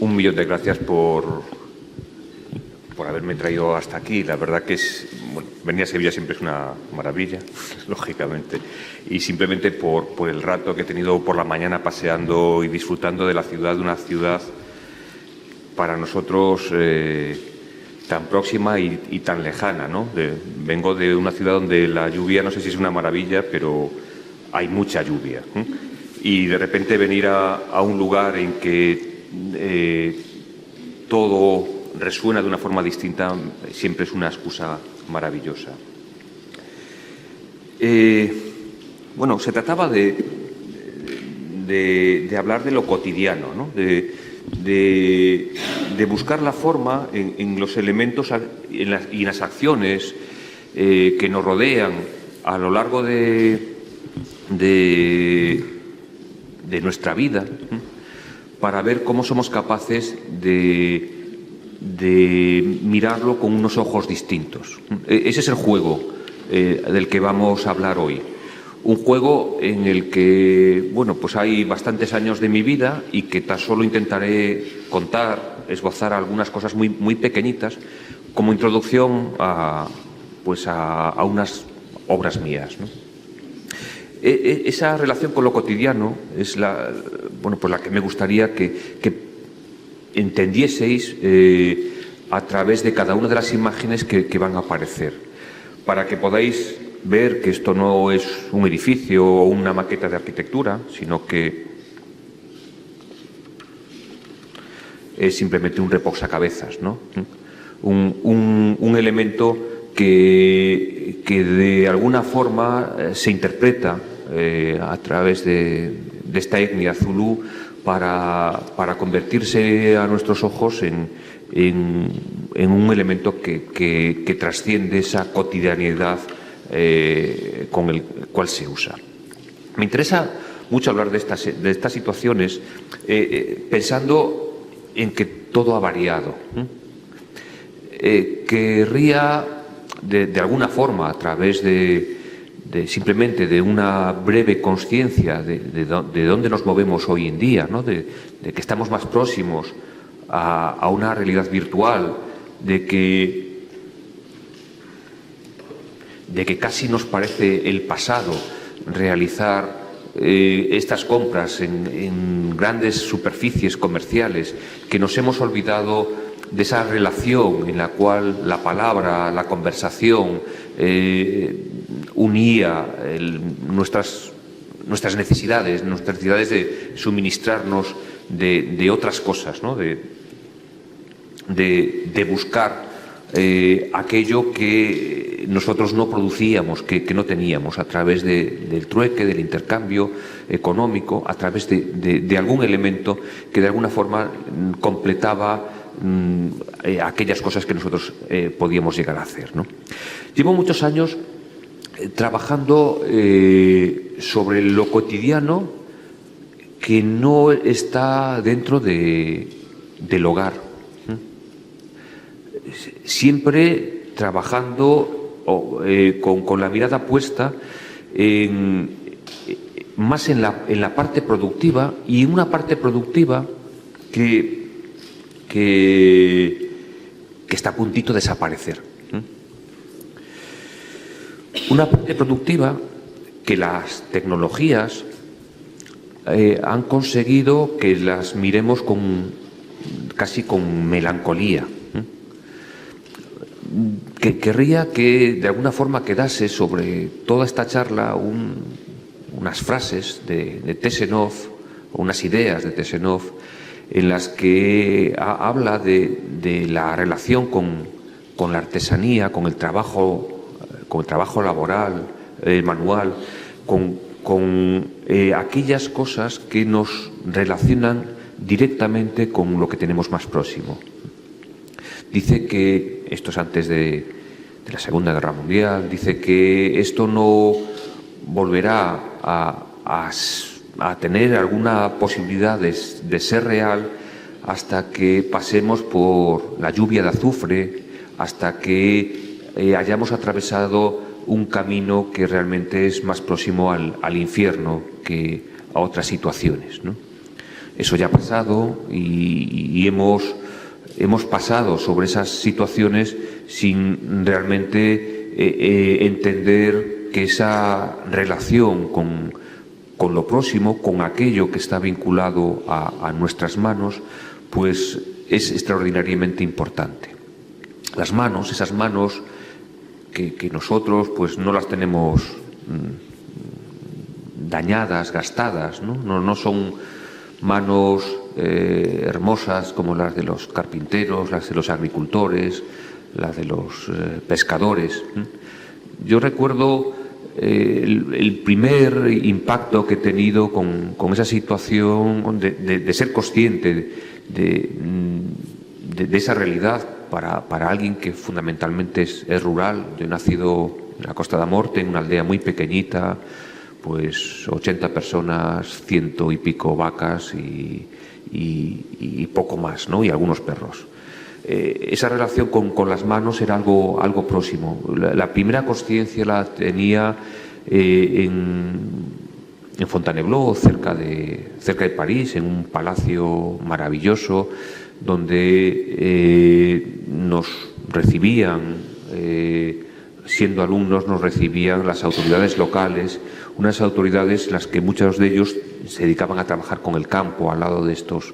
Un millón de gracias por haberme traído hasta aquí. La verdad que venir a Sevilla siempre es una maravilla, lógicamente. Y simplemente por el rato que he tenido por la mañana paseando y disfrutando de la ciudad, de una ciudad para nosotros tan próxima y tan lejana, ¿no? Vengo de una ciudad donde la lluvia, no sé si es una maravilla, pero hay mucha lluvia. Y de repente venir a un lugar en que todo resuena de una forma distinta siempre es una excusa maravillosa. Bueno, se trataba de hablar de lo cotidiano, ¿no? De buscar la forma en los elementos y en las acciones que nos rodean a lo largo de nuestra vida, para ver cómo somos capaces de mirarlo con unos ojos distintos. Ese es el juego del que vamos a hablar hoy. Un juego en el que, bueno, pues hay bastantes años de mi vida y que tan solo intentaré contar, esbozar algunas cosas muy, muy pequeñitas como introducción a unas obras mías, ¿no? Esa relación con lo cotidiano es la que me gustaría que entendieseis a través de cada una de las imágenes que van a aparecer, para que podáis ver que esto no es un edificio o una maqueta de arquitectura, sino que es simplemente un reposacabezas, ¿no? Un elemento que de alguna forma se interpreta a través de esta etnia zulú para convertirse a nuestros ojos en un elemento que trasciende esa cotidianidad con el cual se usa. Me interesa mucho hablar de estas situaciones pensando en que todo ha variado. Querría de alguna forma, a través simplemente de una breve conciencia de dónde nos movemos hoy en día, ¿no? de que estamos más próximos a una realidad virtual, de que casi nos parece el pasado realizar estas compras en grandes superficies comerciales, que nos hemos olvidado de esa relación en la cual la palabra, la conversación unía nuestras necesidades de suministrarnos de otras cosas, ¿no? de buscar aquello que nosotros no producíamos, que no teníamos, a través del trueque, del intercambio económico, a través de algún elemento que de alguna forma completaba aquellas cosas que nosotros podíamos llegar a hacer, ¿no? Llevo muchos años trabajando sobre lo cotidiano que no está dentro del hogar. Siempre trabajando con la mirada puesta más en la parte productiva, y en una parte productiva que está a puntito de desaparecer. Una parte productiva que las tecnologías han conseguido que las miremos casi con melancolía. Que querría que de alguna forma quedase sobre toda esta charla unas frases de Tesenov, o unas ideas de Tesenov, en las que habla de la relación con la artesanía, con el trabajo laboral, manual, con aquellas cosas que nos relacionan directamente con lo que tenemos más próximo. Dice que, esto es antes de la Segunda Guerra Mundial, dice que esto no volverá a tener alguna posibilidad de ser real hasta que pasemos por la lluvia de azufre, hasta que hayamos atravesado un camino que realmente es más próximo al infierno que a otras situaciones, ¿no? Eso ya ha pasado y hemos pasado sobre esas situaciones sin realmente entender que esa relación con lo próximo, con aquello que está vinculado a nuestras manos, pues es extraordinariamente importante. Las manos, esas manos que nosotros pues no las tenemos dañadas, gastadas, no son manos hermosas como las de los carpinteros, las de los agricultores, las de los pescadores. Yo recuerdo el primer impacto que he tenido con esa situación de ser consciente de esa realidad para alguien que fundamentalmente es rural. Yo he nacido en la Costa da Morte, en una aldea muy pequeñita, pues 80 personas, 100 y pico vacas y poco más, ¿no? Y algunos perros. Esa relación con las manos era algo próximo. La primera consciencia la tenía en Fontainebleau, cerca de París, en un palacio maravilloso donde nos recibían, siendo alumnos, nos recibían las autoridades locales, unas autoridades las que muchos de ellos se dedicaban a trabajar con el campo al lado de estos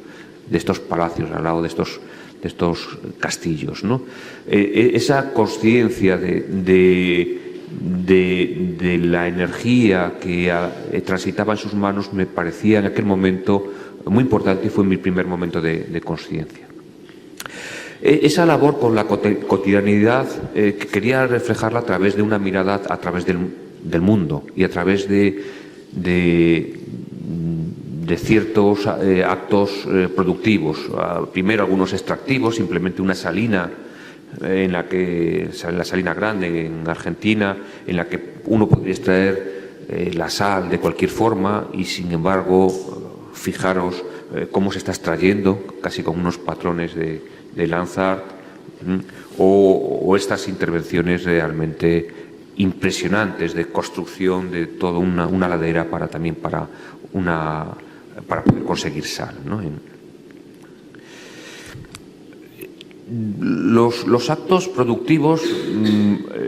palacios, al lado de estos castillos, ¿no? Esa consciencia de la energía que transitaba en sus manos me parecía en aquel momento muy importante y fue mi primer momento de consciencia. Esa labor con la cotidianidad quería reflejarla a través de una mirada a través del mundo y a través de ciertos actos productivos. Primero algunos extractivos, simplemente una salina la salina grande en Argentina, en la que uno podría extraer la sal de cualquier forma y sin embargo fijaros cómo se está extrayendo, casi con unos patrones de Lanzart, o estas intervenciones realmente impresionantes de construcción de toda una ladera para poder conseguir sal, ¿no? Los actos productivos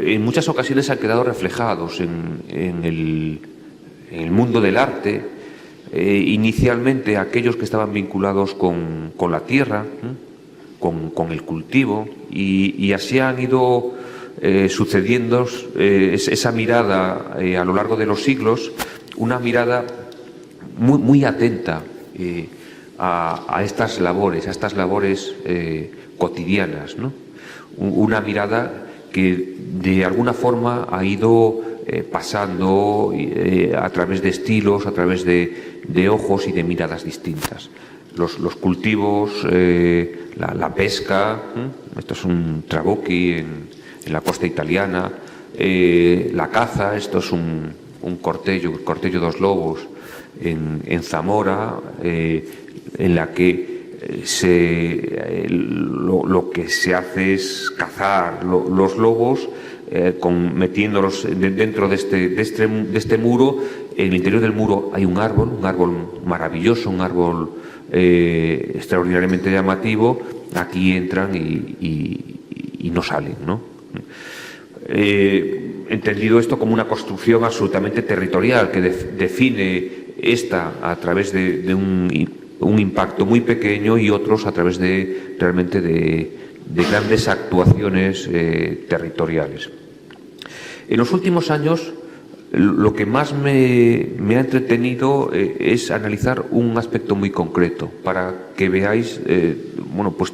en muchas ocasiones han quedado reflejados en el mundo del arte, inicialmente aquellos que estaban vinculados con la tierra, con el cultivo, y así han ido sucediendo esa mirada a lo largo de los siglos, una mirada muy atenta a estas labores cotidianas, ¿no? Una mirada que de alguna forma ha ido pasando a través de estilos, a través de ojos y de miradas distintas. Los cultivos, la pesca, esto es un trabocchi en la costa italiana, la caza, esto es un cortello dos lobos en Zamora, en la que lo que se hace es cazar los lobos metiéndolos dentro de este muro. En el interior del muro hay un árbol maravilloso, un árbol extraordinariamente llamativo. Aquí entran y no salen, ¿no? Entendido esto como una construcción absolutamente territorial que define esta a través de un impacto muy pequeño y otros a través realmente de grandes actuaciones territoriales. En los últimos años lo que más me ha entretenido es analizar un aspecto muy concreto para que veáis pues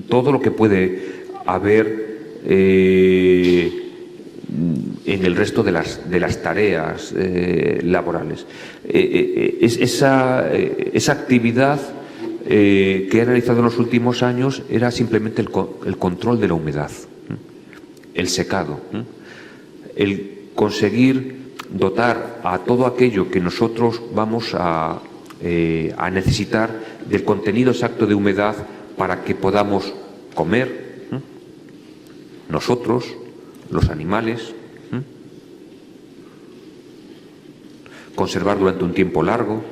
todo lo que puede haber en el resto de las tareas laborales. Esa actividad que he analizado en los últimos años era simplemente el control de la humedad, el secado, el conseguir dotar a todo aquello que nosotros vamos a necesitar del contenido exacto de humedad para que podamos comer nosotros, los animales, conservar durante un tiempo largo,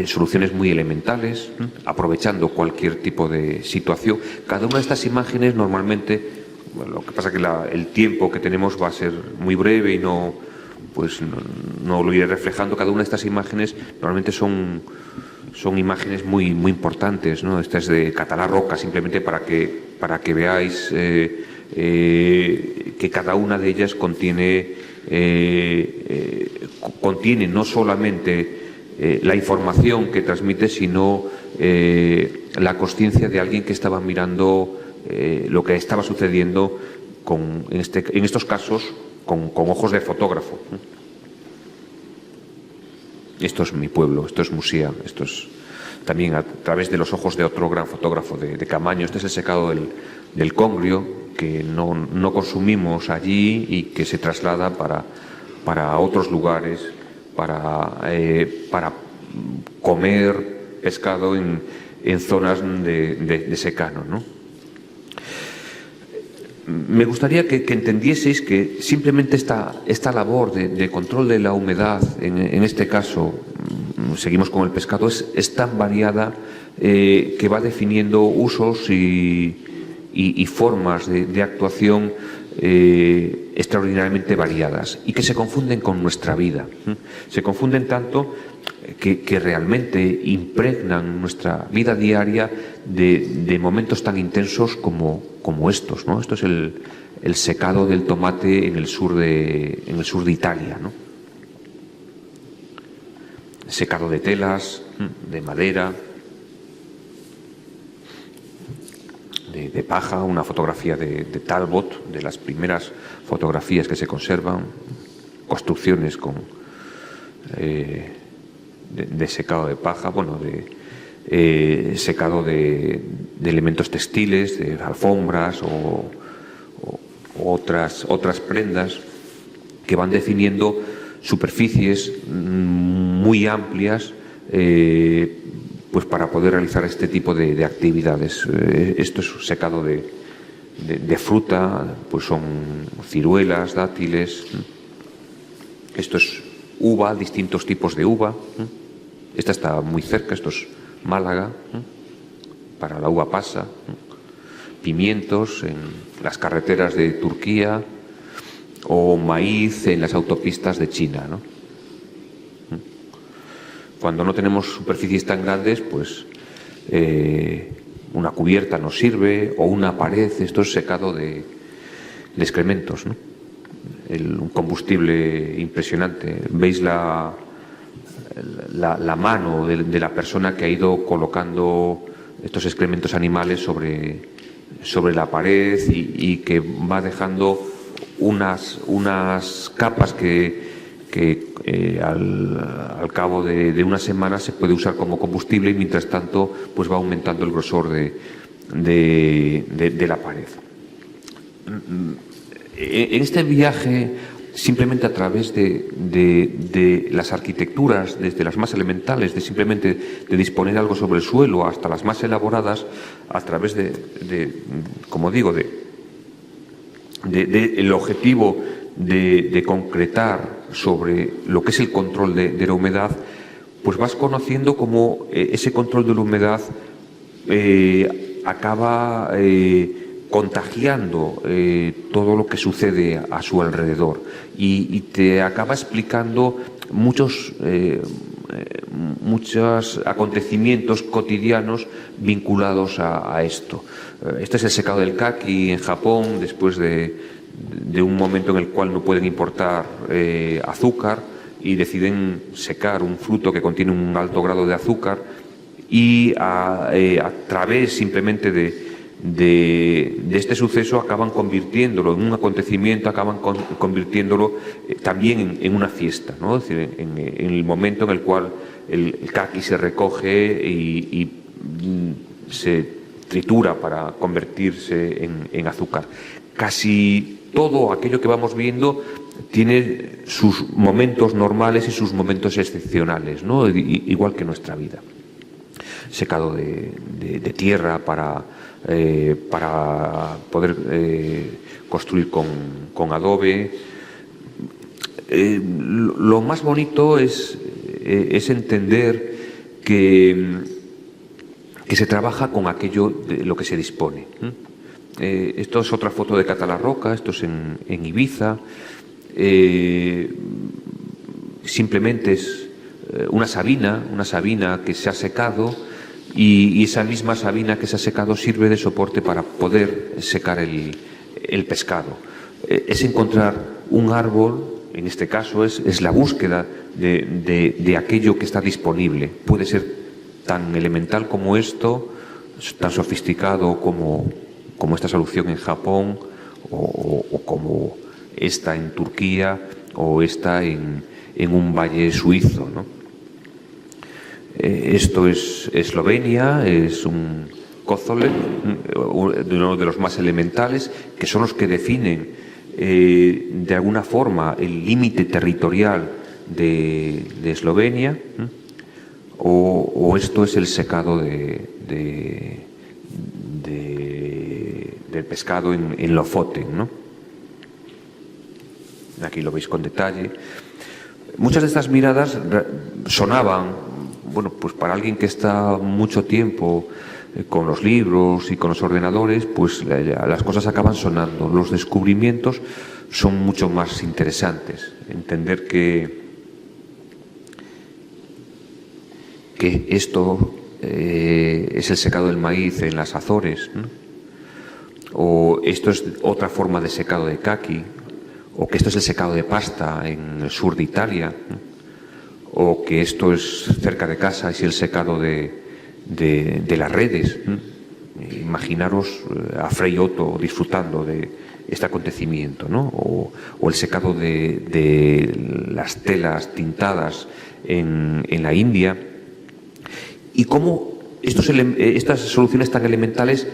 soluciones muy elementales, aprovechando cualquier tipo de situación. Cada una de estas imágenes normalmente, bueno, lo que pasa es que el tiempo que tenemos va a ser muy breve y no lo iré reflejando. Cada una de estas imágenes normalmente son imágenes muy importantes, ¿no? Esta es de Català Roca, simplemente para que veáis que cada una de ellas contiene no solamente la información que transmite, sino la consciencia de alguien que estaba mirando lo que estaba sucediendo en estos casos con ojos de fotógrafo. Esto es mi pueblo, esto es Musia, esto es también a través de los ojos de otro gran fotógrafo de Camaño. Este es el secado del congrio, que no consumimos allí y que se traslada para otros lugares, para comer pescado en zonas de secano, ¿no? Me gustaría que entendieseis que simplemente esta labor de control de la humedad, en este caso, seguimos con el pescado, es tan variada que va definiendo usos y formas de actuación extraordinariamente variadas y que se confunden con nuestra vida. Se confunden tanto que realmente impregnan nuestra vida diaria de momentos tan intensos como estos, ¿no? Esto es el secado del tomate en el sur de Italia, ¿no? Secado de telas, de madera, de paja, una fotografía de Talbot, de las primeras fotografías que se conservan, construcciones de secado de paja, bueno, de secado de elementos textiles, de alfombras o otras prendas que van definiendo superficies muy amplias pues para poder realizar este tipo de actividades. Esto es secado de fruta, pues son ciruelas, dátiles. Esto es uva, distintos tipos de uva. Esta está muy cerca, esto es Málaga, para la uva pasa. Pimientos en las carreteras de Turquía o maíz en las autopistas de China, ¿no? Cuando no tenemos superficies tan grandes, pues una cubierta nos sirve, o una pared. Esto es secado de excrementos, ¿no? Un combustible impresionante. Veis la mano de la persona que ha ido colocando estos excrementos animales sobre la pared y que va dejando unas capas que al cabo de una semana se puede usar como combustible, y mientras tanto pues va aumentando el grosor de la pared. En este viaje, simplemente a través de las arquitecturas, desde las más elementales, simplemente de disponer algo sobre el suelo, hasta las más elaboradas, a través como digo, el objetivo de concretar sobre lo que es el control de la humedad, pues vas conociendo cómo ese control de la humedad acaba contagiando todo lo que sucede a su alrededor y te acaba explicando muchos acontecimientos cotidianos vinculados a esto. Este es el secado del kaki en Japón, después de un momento en el cual no pueden importar azúcar y deciden secar un fruto que contiene un alto grado de azúcar, y a través simplemente de este suceso acaban convirtiéndolo en un acontecimiento, acaban convirtiéndolo también en una fiesta, ¿no? Es decir, en el momento en el cual el kaki se recoge y se tritura para convertirse en azúcar. Casi todo aquello que vamos viendo tiene sus momentos normales y sus momentos excepcionales, ¿no? Igual que nuestra vida. Secado de tierra para poder construir con adobe. Lo más bonito es es entender que se trabaja con aquello de lo que se dispone. Esto es otra foto de Catalarroca, esto es en Ibiza. Simplemente es una sabina que se ha secado, y esa misma sabina que se ha secado sirve de soporte para poder secar el pescado. Es encontrar un árbol, en este caso es la búsqueda de aquello que está disponible. Puede ser tan elemental como esto, tan sofisticado como esta solución en Japón, o como esta en Turquía, o esta en un valle suizo, ¿no? Esto es Eslovenia, es un Kozolec, uno de los más elementales, que son los que definen de alguna forma el límite territorial de Eslovenia, o esto es el secado del pescado en Lofoten, ¿no? Aquí lo veis con detalle. Muchas de estas miradas sonaban, bueno, pues para alguien que está mucho tiempo con los libros y con los ordenadores, pues las cosas acaban sonando. Los descubrimientos son mucho más interesantes. Entender que esto es el secado del maíz en las Azores, ¿no? O esto es otra forma de secado de caqui, o que esto es el secado de pasta en el sur de Italia, ¿no? O que esto es cerca de casa, es el secado de las redes. Imaginaros a Frei Otto disfrutando de este acontecimiento, ¿no? O el secado de las telas tintadas en la India, y cómo estas soluciones tan elementales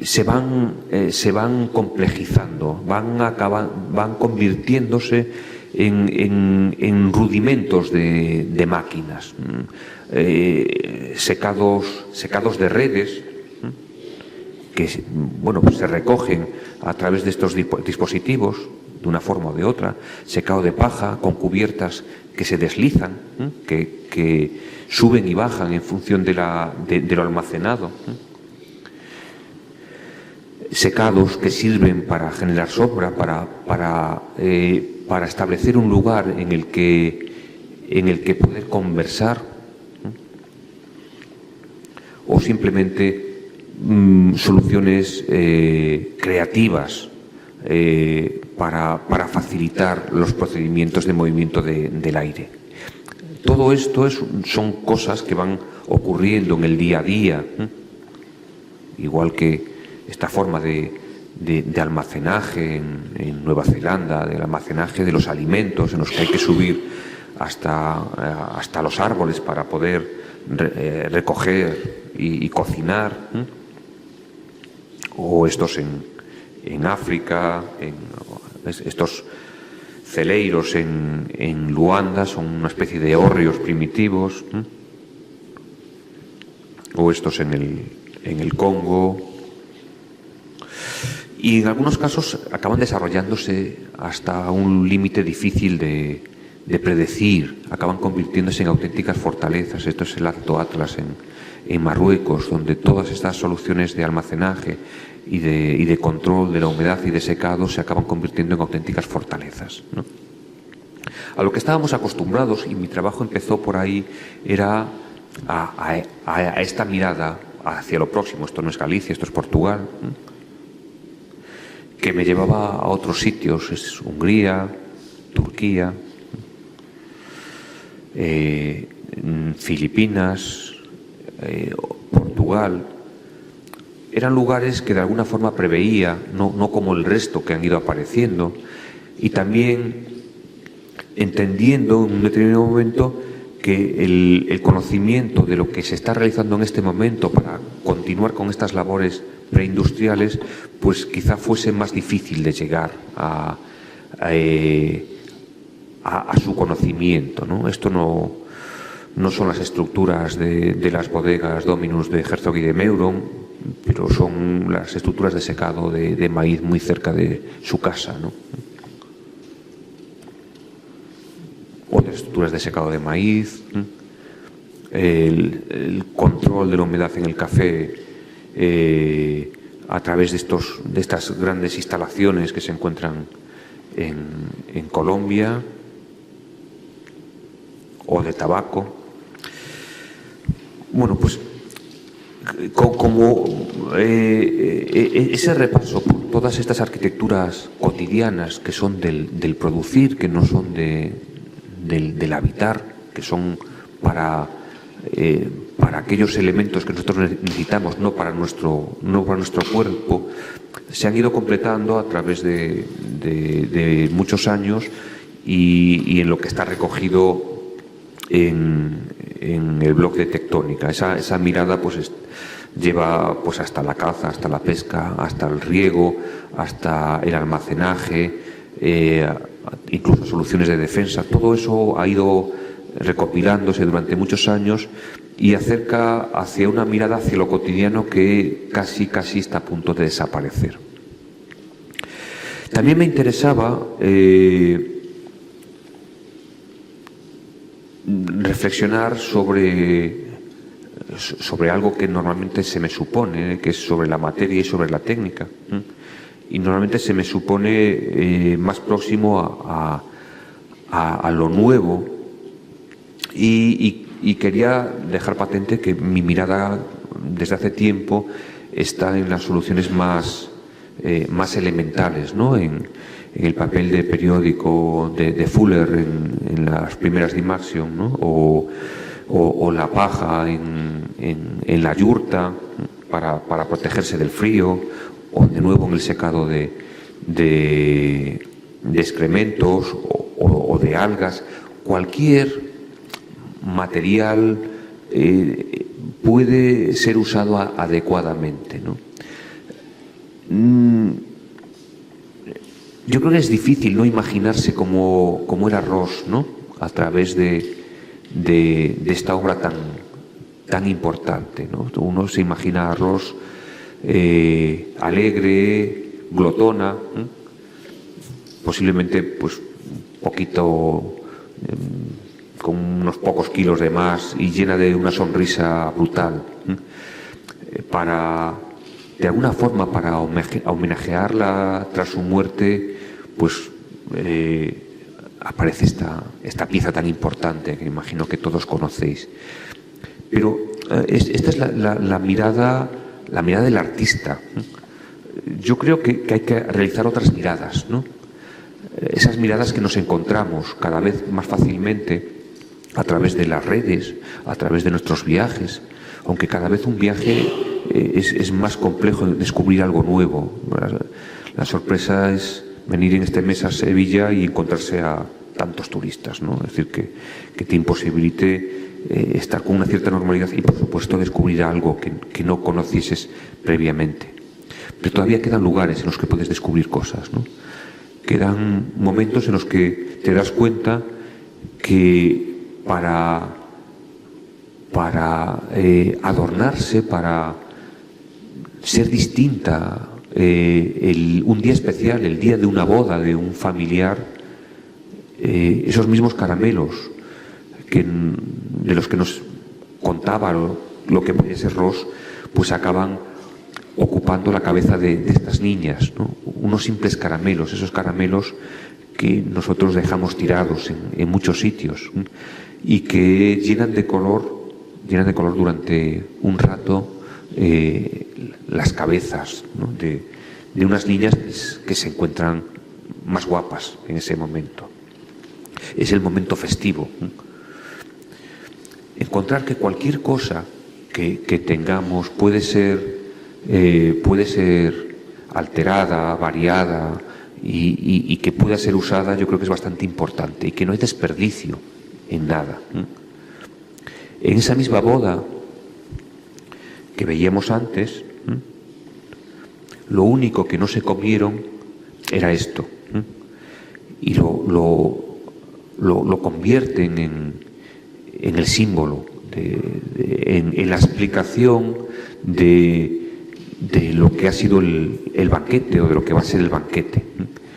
se van complejizando, van convirtiéndose en rudimentos de máquinas, secados de redes que, bueno, pues se recogen a través de estos dispositivos de una forma o de otra, secado de paja con cubiertas que se deslizan, que suben y bajan en función de lo almacenado. Secados que sirven para generar sombra, para establecer un lugar en el que poder conversar, o simplemente soluciones creativas para facilitar los procedimientos de movimiento del aire. Todo esto son cosas que van ocurriendo en el día a día, igual que esta forma de almacenaje en Nueva Zelanda, del almacenaje de los alimentos, en los que hay que subir hasta los árboles para poder recoger y cocinar, o estos en África, estos celeiros en Luanda son una especie de hórreos primitivos, o estos en el Congo. Y en algunos casos acaban desarrollándose hasta un límite difícil de predecir, acaban convirtiéndose en auténticas fortalezas. Esto es el Alto Atlas en Marruecos, donde todas estas soluciones de almacenaje y de control de la humedad y de secado se acaban convirtiendo en auténticas fortalezas, ¿no? A lo que estábamos acostumbrados, y mi trabajo empezó por ahí, era a esta mirada hacia lo próximo. Esto no es Galicia, esto es Portugal, ¿no?, que me llevaba a otros sitios, es Hungría, Turquía, Filipinas, Portugal. Eran lugares que de alguna forma preveía, no como el resto que han ido apareciendo, y también entendiendo en un determinado momento que el conocimiento de lo que se está realizando en este momento para continuar con estas labores preindustriales, pues quizá fuese más difícil de llegar a su conocimiento, ¿no? Esto no son las estructuras de las bodegas Dominus de Herzog y de Meuron, pero son las estructuras de secado de maíz muy cerca de su casa, ¿no? O de estructuras de secado de maíz, el control de la humedad en el café a través de estas grandes instalaciones que se encuentran en Colombia, o de tabaco. Bueno, pues como ese repaso por todas estas arquitecturas cotidianas que son del producir, que no son del habitar, que son para aquellos elementos que nosotros necesitamos, no para nuestro cuerpo, se han ido completando a través de muchos años y en lo que está recogido en el blog de Tectónica. Esa mirada pues lleva pues hasta la caza, hasta la pesca, hasta el riego, hasta el almacenaje, incluso soluciones de defensa. Todo eso ha ido recopilándose durante muchos años y acerca hacia una mirada hacia lo cotidiano que casi está a punto de desaparecer. También me interesaba reflexionar sobre algo que normalmente se me supone, que es sobre la materia y sobre la técnica. Y normalmente se me supone más próximo a lo nuevo. Y quería dejar patente que mi mirada desde hace tiempo está en las soluciones más elementales, ¿no? En el papel de periódico de Fuller en las primeras de Maxion, ¿no? O la paja en la yurta para protegerse del frío, o de nuevo en el secado de excrementos o de algas. Cualquier material puede ser usado adecuadamente, ¿no? Yo creo que es difícil no imaginarse cómo era Ross, ¿no? A través de esta obra tan importante, ¿no? Uno se imagina a Ross alegre, glotona, posiblemente pues un poquito con unos pocos kilos de más y llena de una sonrisa brutal, de alguna forma para homenajearla tras su muerte, pues aparece esta pieza tan importante que imagino que todos conocéis. Pero esta es la mirada del artista. Yo creo que hay que realizar otras miradas, ¿no? Esas miradas que nos encontramos cada vez más fácilmente a través de las redes, a través de nuestros viajes, aunque cada vez un viaje es más complejo descubrir algo nuevo. La sorpresa es venir en este mes a Sevilla y encontrarse a tantos turistas, ¿no? Es decir, que te imposibilite estar con una cierta normalidad y, por supuesto, descubrir algo que no conocieses previamente. Pero todavía quedan lugares en los que puedes descubrir cosas, ¿no? Quedan momentos en los que te das cuenta que para adornarse, para ser distinta, un día especial, el día de una boda de un familiar, esos mismos caramelos de los que nos contaba lo que podía ser Ross, pues acaban ocupando la cabeza de estas niñas, ¿no? Unos simples caramelos, esos caramelos que nosotros dejamos tirados en muchos sitios y que llenan de color durante un rato las cabezas, ¿no? de unas niñas que se encuentran más guapas en ese momento. Es el momento festivo. Encontrar que cualquier cosa que tengamos puede ser alterada, variada y que pueda ser usada, yo creo que es bastante importante y que no hay desperdicio en nada. En esa misma boda que veíamos antes, lo único que no se comieron era esto, y lo convierten en el símbolo, en la explicación de lo que ha sido el banquete o de lo que va a ser el banquete.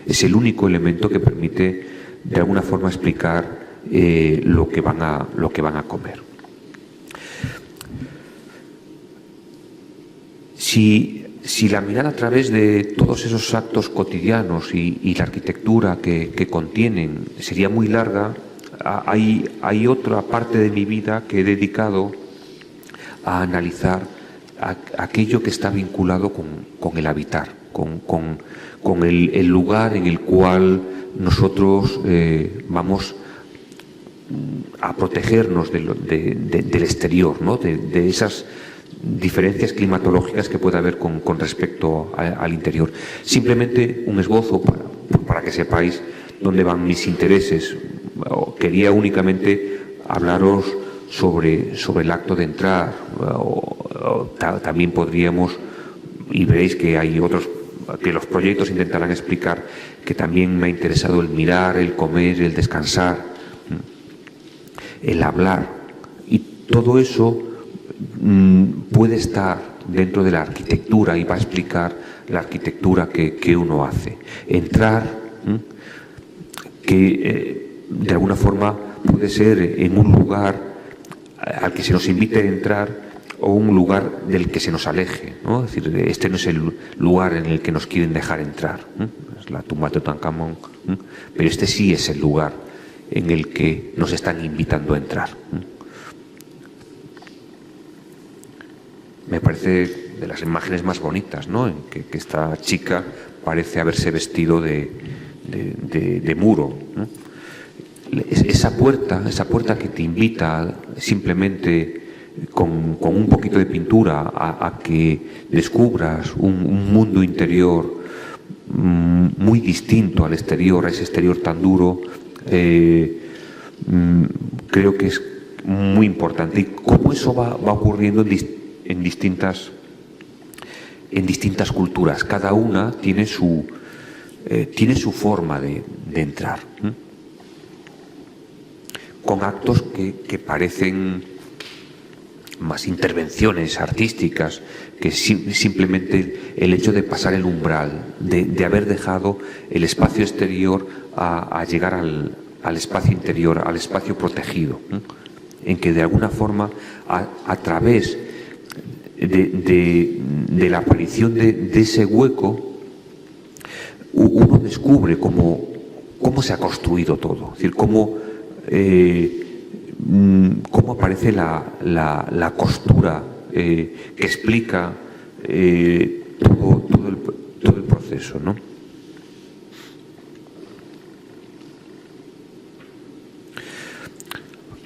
Es el único elemento que permite de alguna forma explicar lo que van a comer. Si la mirada a través de todos esos actos cotidianos y la arquitectura que contienen sería muy larga, hay otra parte de mi vida que he dedicado a analizar aquello que está vinculado con el habitar, con el lugar en el cual nosotros vamos a protegernos del exterior, ¿no? de esas diferencias climatológicas que puede haber con respecto al interior. Simplemente un esbozo para que sepáis dónde van mis intereses. Quería únicamente hablaros sobre el acto de entrar. También podríamos, y veréis que hay otros, que los proyectos intentarán explicar, que también me ha interesado el mirar, el comer, el descansar, el hablar. Y todo eso puede estar dentro de la arquitectura y va a explicar la arquitectura que uno hace. Entrar, que de alguna forma puede ser en un lugar al que se nos invite a entrar o un lugar del que se nos aleje, ¿no? Es decir, este no es el lugar en el que nos quieren dejar entrar, es la tumba de Tutankamón, pero este sí es el lugar en el que nos están invitando a entrar. Me parece de las imágenes más bonitas, ¿no? En que esta chica parece haberse vestido de muro, ¿no? Esa puerta que te invita simplemente con un poquito de pintura a que descubras un mundo interior muy distinto al exterior, a ese exterior tan duro, creo que es muy importante. Y cómo eso va ocurriendo en distintas culturas. Cada una tiene su forma de entrar, con actos que parecen más intervenciones artísticas que simplemente el hecho de pasar el umbral, de haber dejado el espacio exterior a llegar al espacio interior, al espacio protegido, en que de alguna forma a través de la aparición de ese hueco uno descubre cómo se ha construido todo, es decir, cómo aparece la costura que explica todo el proceso, ¿no?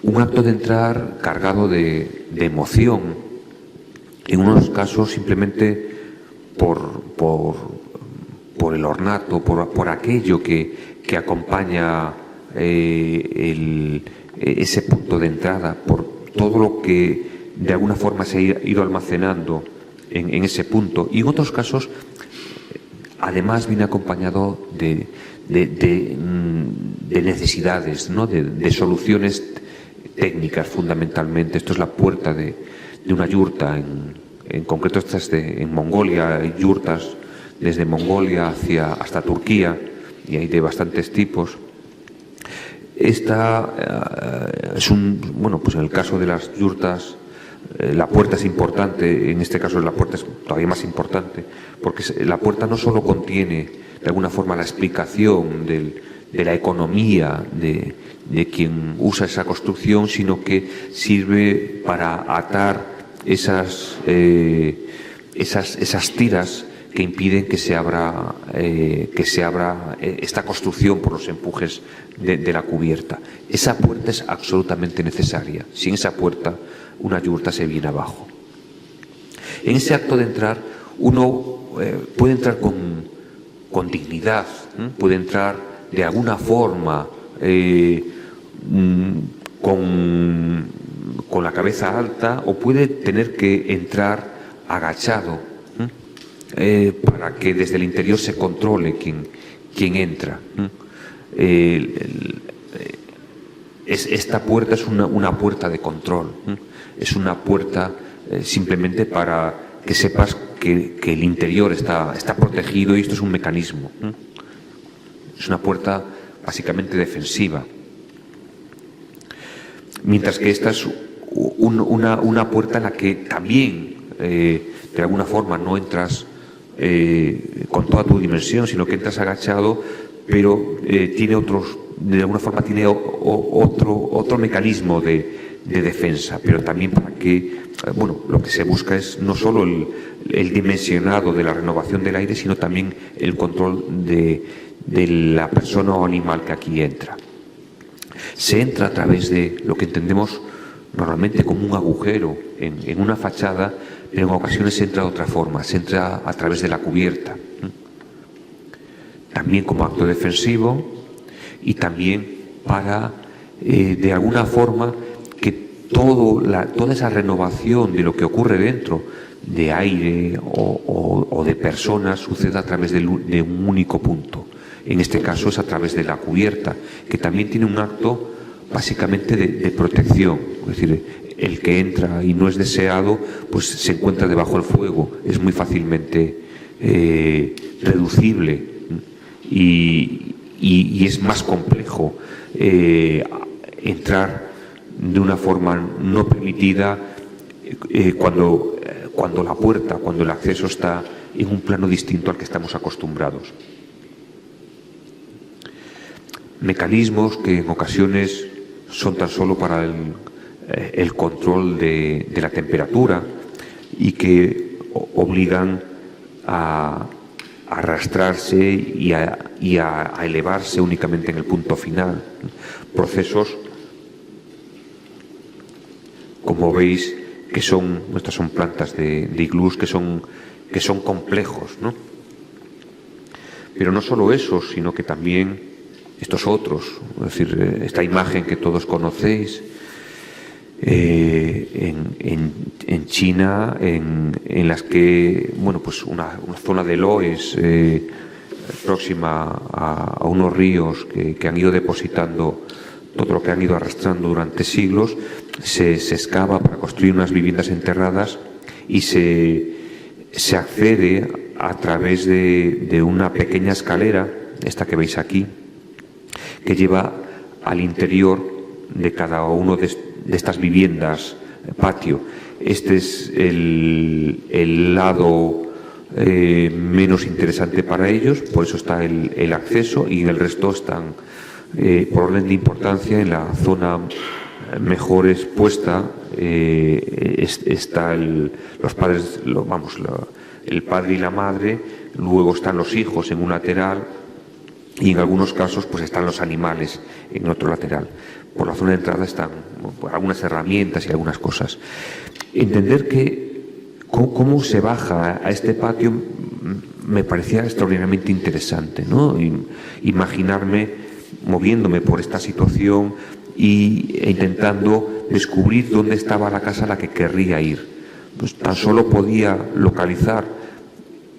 Un acto de entrar cargado de emoción, en unos casos simplemente por el ornato, por aquello que acompaña ese punto de entrada, por todo lo que de alguna forma se ha ido almacenando en ese punto. Y en otros casos, además, viene acompañado de necesidades, ¿no? de soluciones técnicas, fundamentalmente. Esto es la puerta de una yurta, en concreto estas en Mongolia. Hay yurtas desde Mongolia hasta Turquía, y hay de bastantes tipos. Esta es pues en el caso de las yurtas, la puerta es importante. En este caso la puerta es todavía más importante, porque la puerta no solo contiene de alguna forma la explicación de la economía de quien usa esa construcción, sino que sirve para atar esas tiras que impiden que se abra esta construcción por los empujes de la cubierta. Esa puerta es absolutamente necesaria. Sin esa puerta, una yurta se viene abajo. En ese acto de entrar, uno puede entrar con dignidad, puede entrar de alguna forma con la cabeza alta, o puede tener que entrar agachado, para que desde el interior se controle quién entra. Esta puerta es una puerta de control, es una puerta simplemente para que sepas que el interior está protegido, y esto es un mecanismo. Es una puerta básicamente defensiva. mientras que esta es una puerta en la que también, de alguna forma, no entras con toda tu dimensión, sino que entras agachado, pero tiene otros, de alguna forma tiene otro mecanismo de defensa, pero también para que, bueno, lo que se busca es no solo el dimensionado de la renovación del aire, sino también el control de la persona o animal que aquí entra. Se entra a través de lo que entendemos normalmente como un agujero en una fachada, pero en ocasiones se entra de otra forma, se entra a través de la cubierta. También como acto defensivo y también para, de alguna forma, que toda esa renovación de lo que ocurre dentro, de aire o de personas, suceda a través de un único punto. En este caso es a través de la cubierta, que también tiene un acto básicamente de protección. Es decir, el que entra y no es deseado, pues se encuentra debajo del fuego, es muy fácilmente reducible y es más complejo entrar de una forma no permitida cuando la puerta, cuando el acceso está en un plano distinto al que estamos acostumbrados. Mecanismos que en ocasiones son tan solo para el control de la temperatura y que obligan a arrastrarse y a elevarse únicamente en el punto final. Procesos, como veis, estas son plantas de iglús que son complejos, ¿no? Pero no solo eso, sino que también estos otros, es decir, esta imagen que todos conocéis en China, en las que, bueno, pues una zona de loes próxima a unos ríos que han ido depositando todo lo que han ido arrastrando durante siglos, se excava para construir unas viviendas enterradas y se accede a través de una pequeña escalera, esta que veis aquí, que lleva al interior de cada uno de estas viviendas patio. Este es el lado menos interesante para ellos, por eso está el acceso, y en el resto están, por orden de importancia, en la zona mejor expuesta está los padres, el padre y la madre, luego están los hijos en un lateral, y en algunos casos pues están los animales en otro lateral. Por la zona de entrada están algunas herramientas y algunas cosas. Entender cómo se baja a este patio me parecía extraordinariamente interesante, ¿no? Imaginarme moviéndome por esta situación e intentando descubrir dónde estaba la casa a la que querría ir. Pues tan solo podía localizar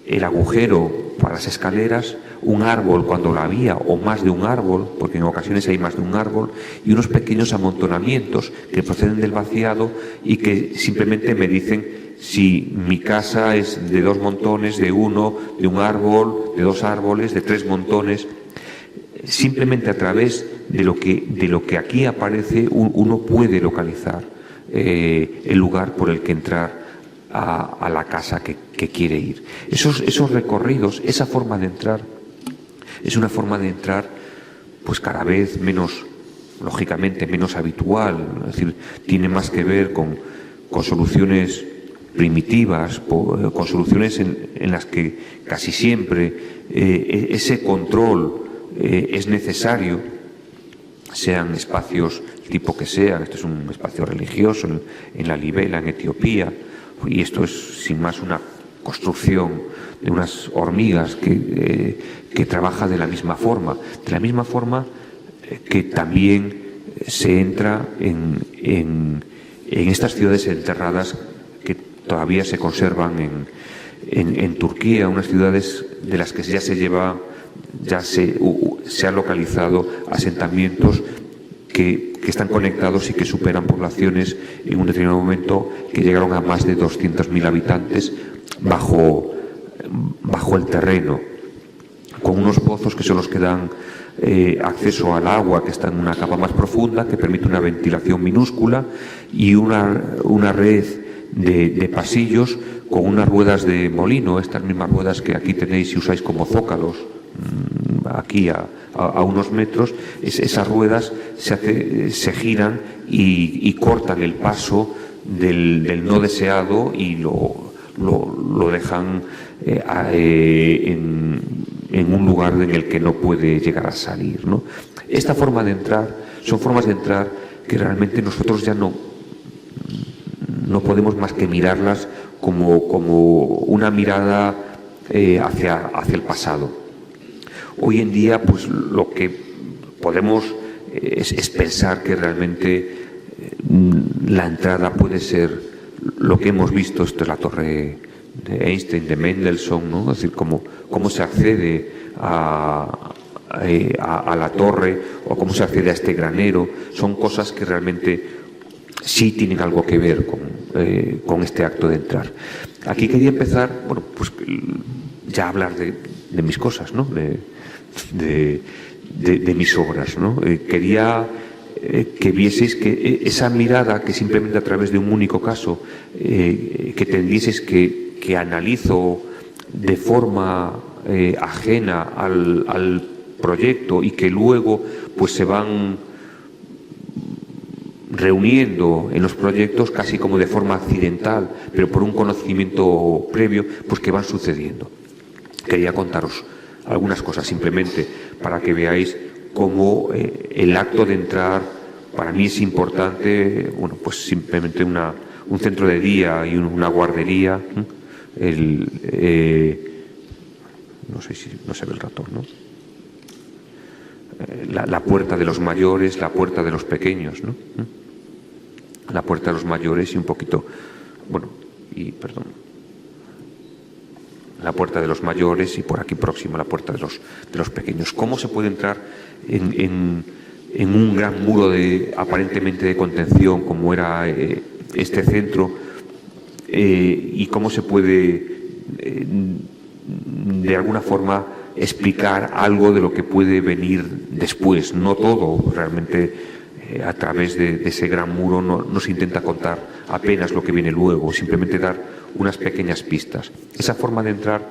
el agujero para las escaleras, un árbol cuando lo había, o más de un árbol, porque en ocasiones hay más de un árbol, y unos pequeños amontonamientos que proceden del vaciado y que simplemente me dicen si mi casa es de 2 montones, de uno, de un árbol, de 2 árboles, de 3 montones. Simplemente a través de lo que aquí aparece uno puede localizar el lugar por el que entrar a la casa que quiere ir. Esos recorridos, esa forma de entrar, es una forma de entrar pues cada vez menos, lógicamente, menos habitual. Es decir, tiene más que ver con soluciones primitivas, con soluciones en las que casi siempre ese control es necesario, sean espacios tipo que sean. Esto es un espacio religioso en la Libela, en Etiopía, y esto es sin más una construcción de unas hormigas que trabaja de la misma forma que también se entra en estas ciudades enterradas que todavía se conservan en Turquía, unas ciudades de las que ya se han localizado asentamientos que están conectados y que superan poblaciones en un determinado momento, que llegaron a más de 200.000 habitantes bajo el terreno, con unos pozos que son los que dan acceso al agua que está en una capa más profunda, que permite una ventilación minúscula, y una red de pasillos con unas ruedas de molino, estas mismas ruedas que aquí tenéis y usáis como zócalos, aquí a unos metros. Esas ruedas se giran y cortan el paso del no deseado y lo dejan en un lugar en el que no puede llegar a salir, ¿no? Esta forma de entrar son formas de entrar que realmente nosotros ya no podemos más que mirarlas como una mirada hacia el pasado. Hoy en día, pues lo que podemos es pensar que realmente la entrada puede ser lo que hemos visto. Esto es la torre de Einstein, de Mendelssohn, ¿no? Es decir, cómo se accede a la torre, o cómo se accede a este granero. Son cosas que realmente sí tienen algo que ver con este acto de entrar. Aquí quería empezar, bueno, pues ya a hablar de mis cosas, ¿no? De mis obras, ¿no? Quería que vieseis que esa mirada, que simplemente a través de un único caso, que tendieseis que analizo de forma ajena al proyecto, y que luego pues se van reuniendo en los proyectos casi como de forma accidental, pero por un conocimiento previo, pues que van sucediendo. Quería contaros algunas cosas simplemente para que veáis cómo el acto de entrar para mí es importante. Bueno, pues simplemente un centro de día y una guardería. No sé si no se ve el ratón, ¿no? La puerta de los mayores, la puerta de los pequeños, ¿no? La puerta de los mayores y un poquito, la puerta de los mayores, y por aquí próximo la puerta de los pequeños. ¿Cómo se puede entrar en un gran muro aparentemente de contención como era este centro, y cómo se puede de alguna forma explicar algo de lo que puede venir después? No todo, realmente a través de ese gran muro no se intenta contar apenas lo que viene luego, simplemente dar unas pequeñas pistas. Esa forma de entrar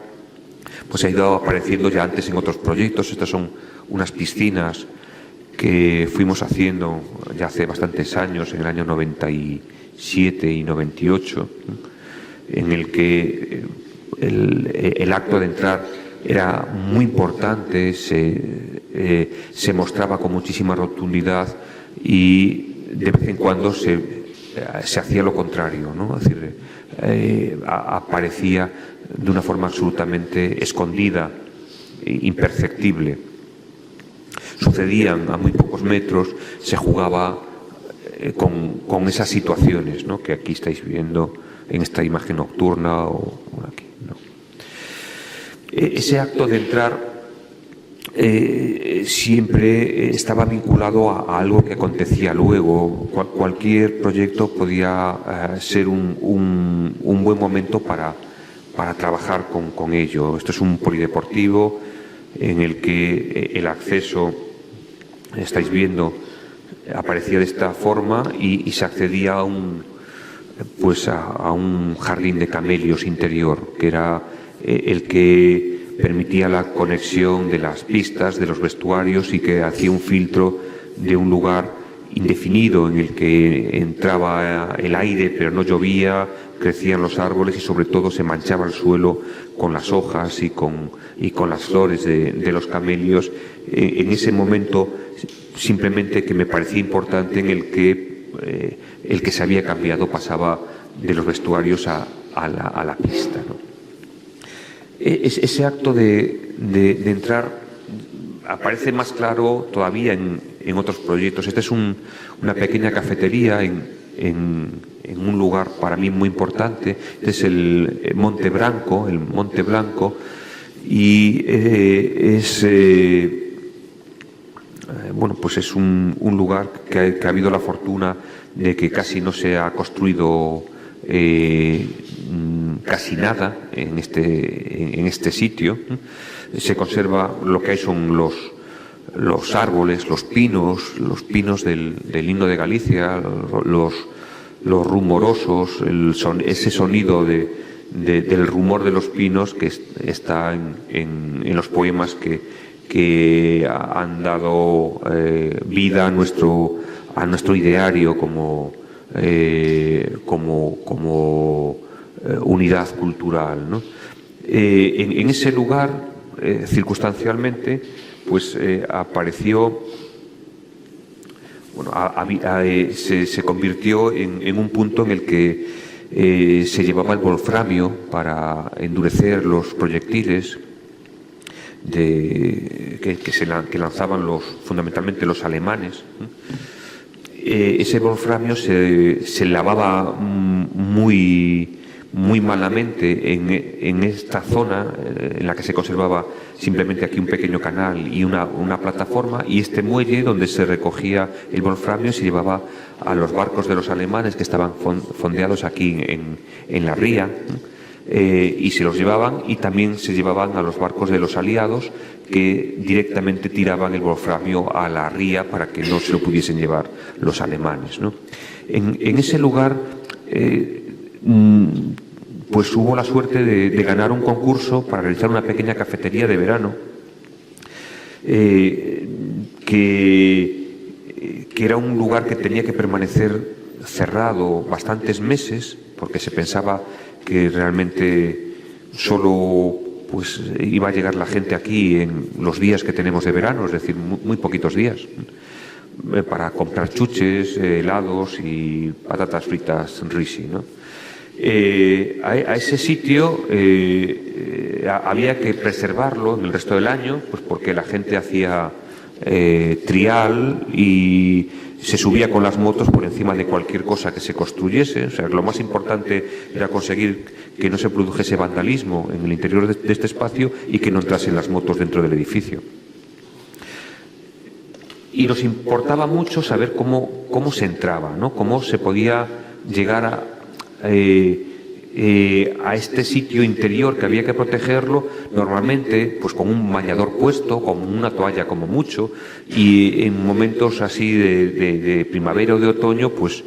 pues ha ido apareciendo ya antes en otros proyectos. Estas son unas piscinas que fuimos haciendo ya hace bastantes años, en el año 97 y 98, en el que el acto de entrar era muy importante, se mostraba con muchísima rotundidad, y de vez en cuando se hacía lo contrario, ¿no? Es decir, aparecía de una forma absolutamente escondida, imperceptible. Sucedían a muy pocos metros, se jugaba con esas situaciones, ¿no? Que aquí estáis viendo en esta imagen nocturna o aquí, ¿no? Ese acto de entrar siempre estaba vinculado a algo que acontecía luego. Cualquier proyecto podía ser un buen momento para trabajar con ello. Esto es un polideportivo en el que el acceso, estáis viendo, aparecía de esta forma, y se accedía a un jardín de camelios interior, que era el que permitía la conexión de las pistas, de los vestuarios, y que hacía un filtro de un lugar indefinido en el que entraba el aire pero no llovía, crecían los árboles y sobre todo se manchaba el suelo con las hojas y con las flores de los camelios. En ese momento simplemente que me parecía importante, en el que se había cambiado pasaba de los vestuarios a la pista, ¿no? Ese acto de entrar aparece más claro todavía en otros proyectos. Esta es una pequeña cafetería en un lugar para mí muy importante. Este es el Monte Blanco, y pues es un lugar que ha habido la fortuna de que casi no se ha construido casi nada en este sitio. Se conserva, lo que hay son los árboles, los pinos del himno de Galicia, los rumorosos, ese sonido del rumor de los pinos que está en los poemas que han dado vida a nuestro ideario como unidad cultural, ¿no? En ese lugar, circunstancialmente, pues apareció, bueno, se convirtió en un punto en el que se llevaba el wolframio para endurecer los proyectiles que lanzaban fundamentalmente los alemanes. Ese wolframio se lavaba muy malamente en esta zona en la que se conservaba simplemente aquí un pequeño canal y una plataforma, y este muelle donde se recogía el wolframio se llevaba a los barcos de los alemanes que estaban fondeados aquí en la ría, y se los llevaban, y también se llevaban a los barcos de los aliados que directamente tiraban el wolframio a la ría para que no se lo pudiesen llevar los alemanes, ¿no? En ese lugar pues hubo la suerte de ganar un concurso para realizar una pequeña cafetería de verano que era un lugar que tenía que permanecer cerrado bastantes meses, porque se pensaba que realmente solo pues iba a llegar la gente aquí en los días que tenemos de verano, es decir, muy poquitos días, para comprar chuches, helados y patatas fritas risi, ¿no? A ese sitio había que preservarlo en el resto del año, pues porque la gente hacía trial y se subía con las motos por encima de cualquier cosa que se construyese. O sea, lo más importante era conseguir que no se produjese vandalismo en el interior de este espacio y que no entrasen las motos dentro del edificio. Y nos importaba mucho saber cómo se entraba, ¿no? Cómo se podía llegar a este sitio interior que había que protegerlo, normalmente pues con un bañador puesto, con una toalla como mucho, y en momentos así de primavera o de otoño pues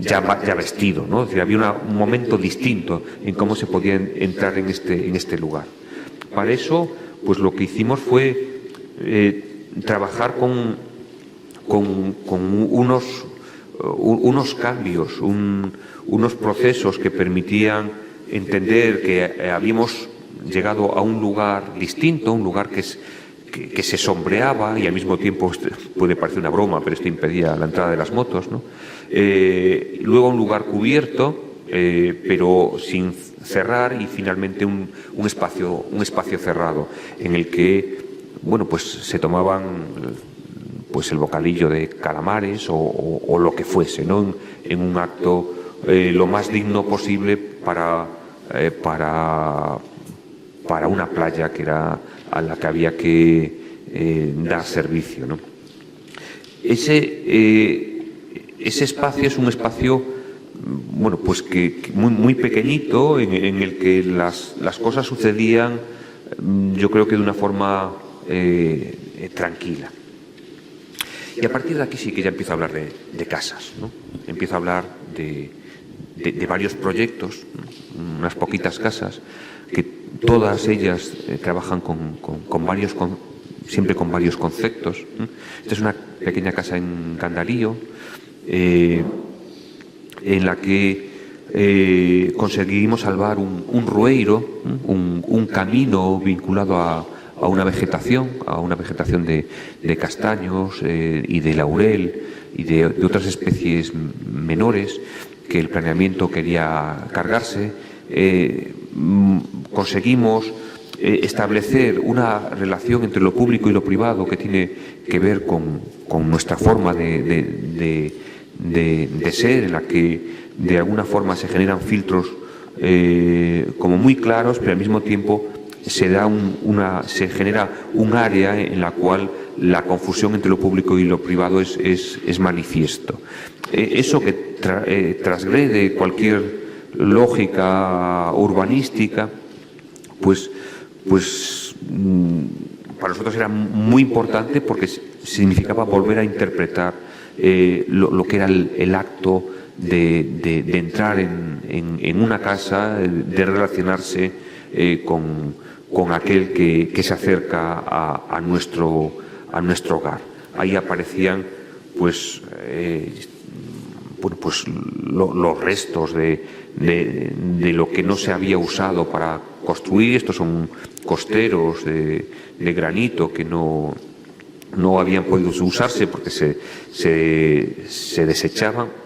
ya vestido, ¿no? Es decir, había un momento distinto en cómo se podía entrar en este lugar. Para eso pues lo que hicimos fue trabajar con unos cambios, unos procesos que permitían entender que habíamos llegado a un lugar distinto, un lugar que se sombreaba y al mismo tiempo, puede parecer una broma, pero esto impedía la entrada de las motos, ¿no? Luego un lugar cubierto, pero sin cerrar, y finalmente un espacio cerrado en el que, bueno, pues se tomaban pues el bocadillo de calamares o lo que fuese, ¿no? En un acto lo más digno posible para una playa que era a la que había que dar servicio, ¿no? Ese espacio es un espacio, bueno, pues que muy pequeñito, en el que las cosas sucedían, yo creo que de una forma tranquila. Y a partir de aquí sí que ya empiezo a hablar de casas, ¿no? Empiezo a hablar de varios proyectos, unas poquitas casas, que todas ellas trabajan siempre con varios conceptos. Esta es una pequeña casa en Gandarío, en la que conseguimos salvar un rueiro, un camino vinculado a una vegetación de castaños y de laurel y de otras especies menores que el planeamiento quería cargarse. Conseguimos establecer una relación entre lo público y lo privado que tiene que ver con nuestra forma de ser, en la que de alguna forma se generan filtros como muy claros, pero al mismo tiempo se genera un área en la cual la confusión entre lo público y lo privado es manifiesto. Eso que transgrede cualquier lógica urbanística, pues para nosotros era muy importante porque significaba volver a interpretar lo que era el acto de entrar en una casa, de relacionarse con aquel que se acerca a nuestro hogar. Ahí aparecían pues los restos de lo que no se había usado para construir. Estos son costeros de granito que no habían podido usarse porque se desechaban.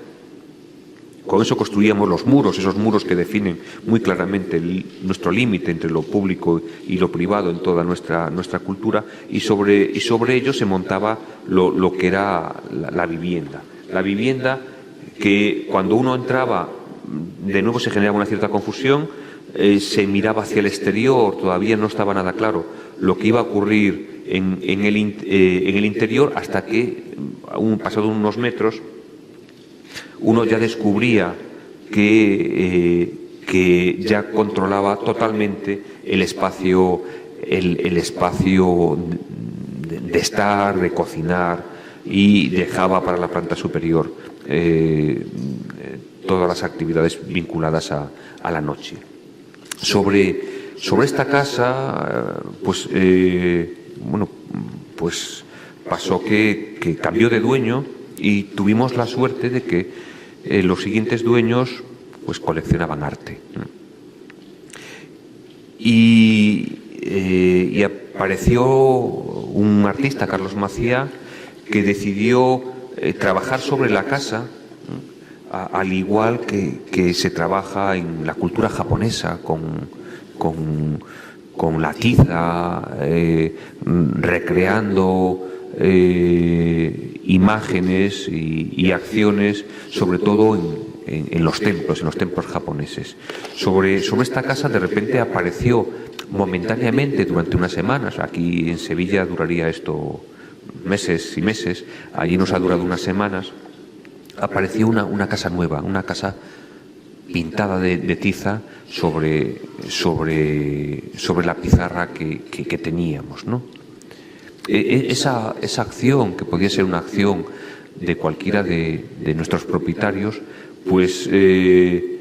Con eso construíamos los muros, esos muros que definen muy claramente nuestro límite entre lo público y lo privado en toda nuestra cultura, y sobre ello se montaba lo que era la vivienda. La vivienda que cuando uno entraba, de nuevo se generaba una cierta confusión, se miraba hacia el exterior, todavía no estaba nada claro lo que iba a ocurrir en el interior, hasta que, pasado unos metros, uno ya descubría que ya controlaba totalmente el espacio de estar, de cocinar, y dejaba para la planta superior todas las actividades vinculadas a la noche. Sobre esta casa, pues pasó que cambió de dueño, y tuvimos la suerte de que los siguientes dueños pues coleccionaban arte. Y apareció un artista, Carlos Macía, que decidió trabajar sobre la casa, al igual que se trabaja en la cultura japonesa, con la tiza, recreando imágenes y acciones, sobre todo en los templos japoneses. Sobre esta casa, de repente apareció momentáneamente durante unas semanas. Aquí en Sevilla duraría esto meses y meses, allí nos ha durado unas semanas. Apareció una casa nueva, una casa pintada de tiza sobre la pizarra que teníamos, ¿no? Esa acción, que podía ser una acción de cualquiera de nuestros propietarios, pues de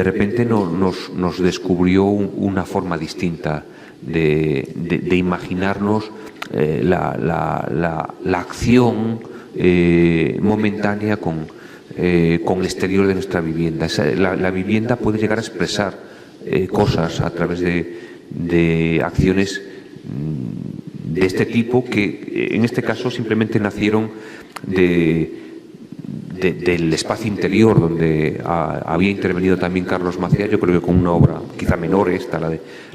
repente nos descubrió una forma distinta de imaginarnos la acción momentánea con el exterior de nuestra vivienda. La vivienda puede llegar a expresar cosas a través de acciones de este tipo, que en este caso simplemente nacieron del espacio interior, donde había intervenido también Carlos Macía, yo creo que con una obra quizá menor,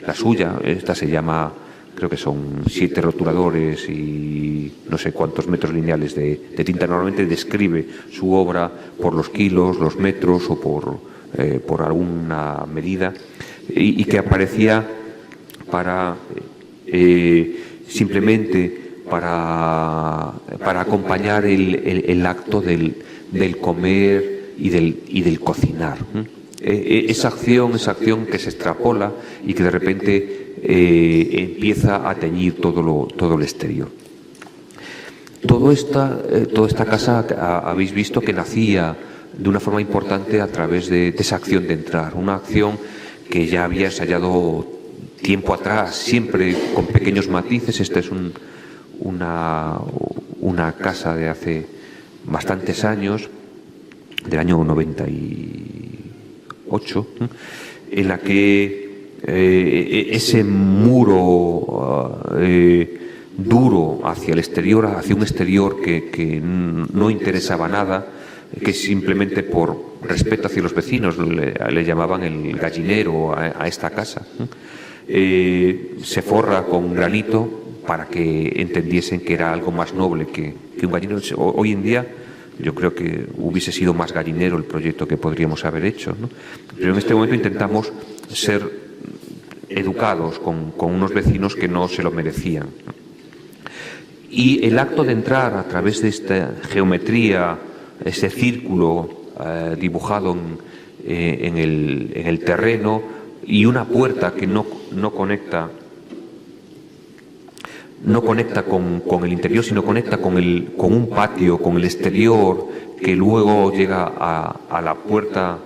la suya. Esta se llama, creo que son 7 rotuladores y no sé cuántos metros lineales de tinta. Normalmente describe su obra por los kilos, los metros o por alguna medida, y que aparecía simplemente para acompañar el acto del comer y del cocinar. Esa acción que se extrapola y que de repente empieza a teñir todo el exterior. Toda esta casa habéis visto que nacía de una forma importante a través de esa acción de entrar, una acción que ya había ensayado tiempo atrás, siempre con pequeños matices. Esta es una casa de hace bastantes años, del año 98, en la que ese muro duro hacia el exterior, hacia un exterior que no interesaba nada, que simplemente por respeto hacia los vecinos le llamaban el gallinero a esta casa, se forra con granito para que entendiesen que era algo más noble que un gallinero. Hoy en día yo creo que hubiese sido más gallinero el proyecto que podríamos haber hecho, ¿no? Pero en este momento intentamos ser educados con unos vecinos que no se lo merecían. Y el acto de entrar a través de esta geometría, ese círculo dibujado en el terreno, y una puerta que no conecta no conecta con el interior, sino conecta con un patio, con el exterior, que luego llega a la puerta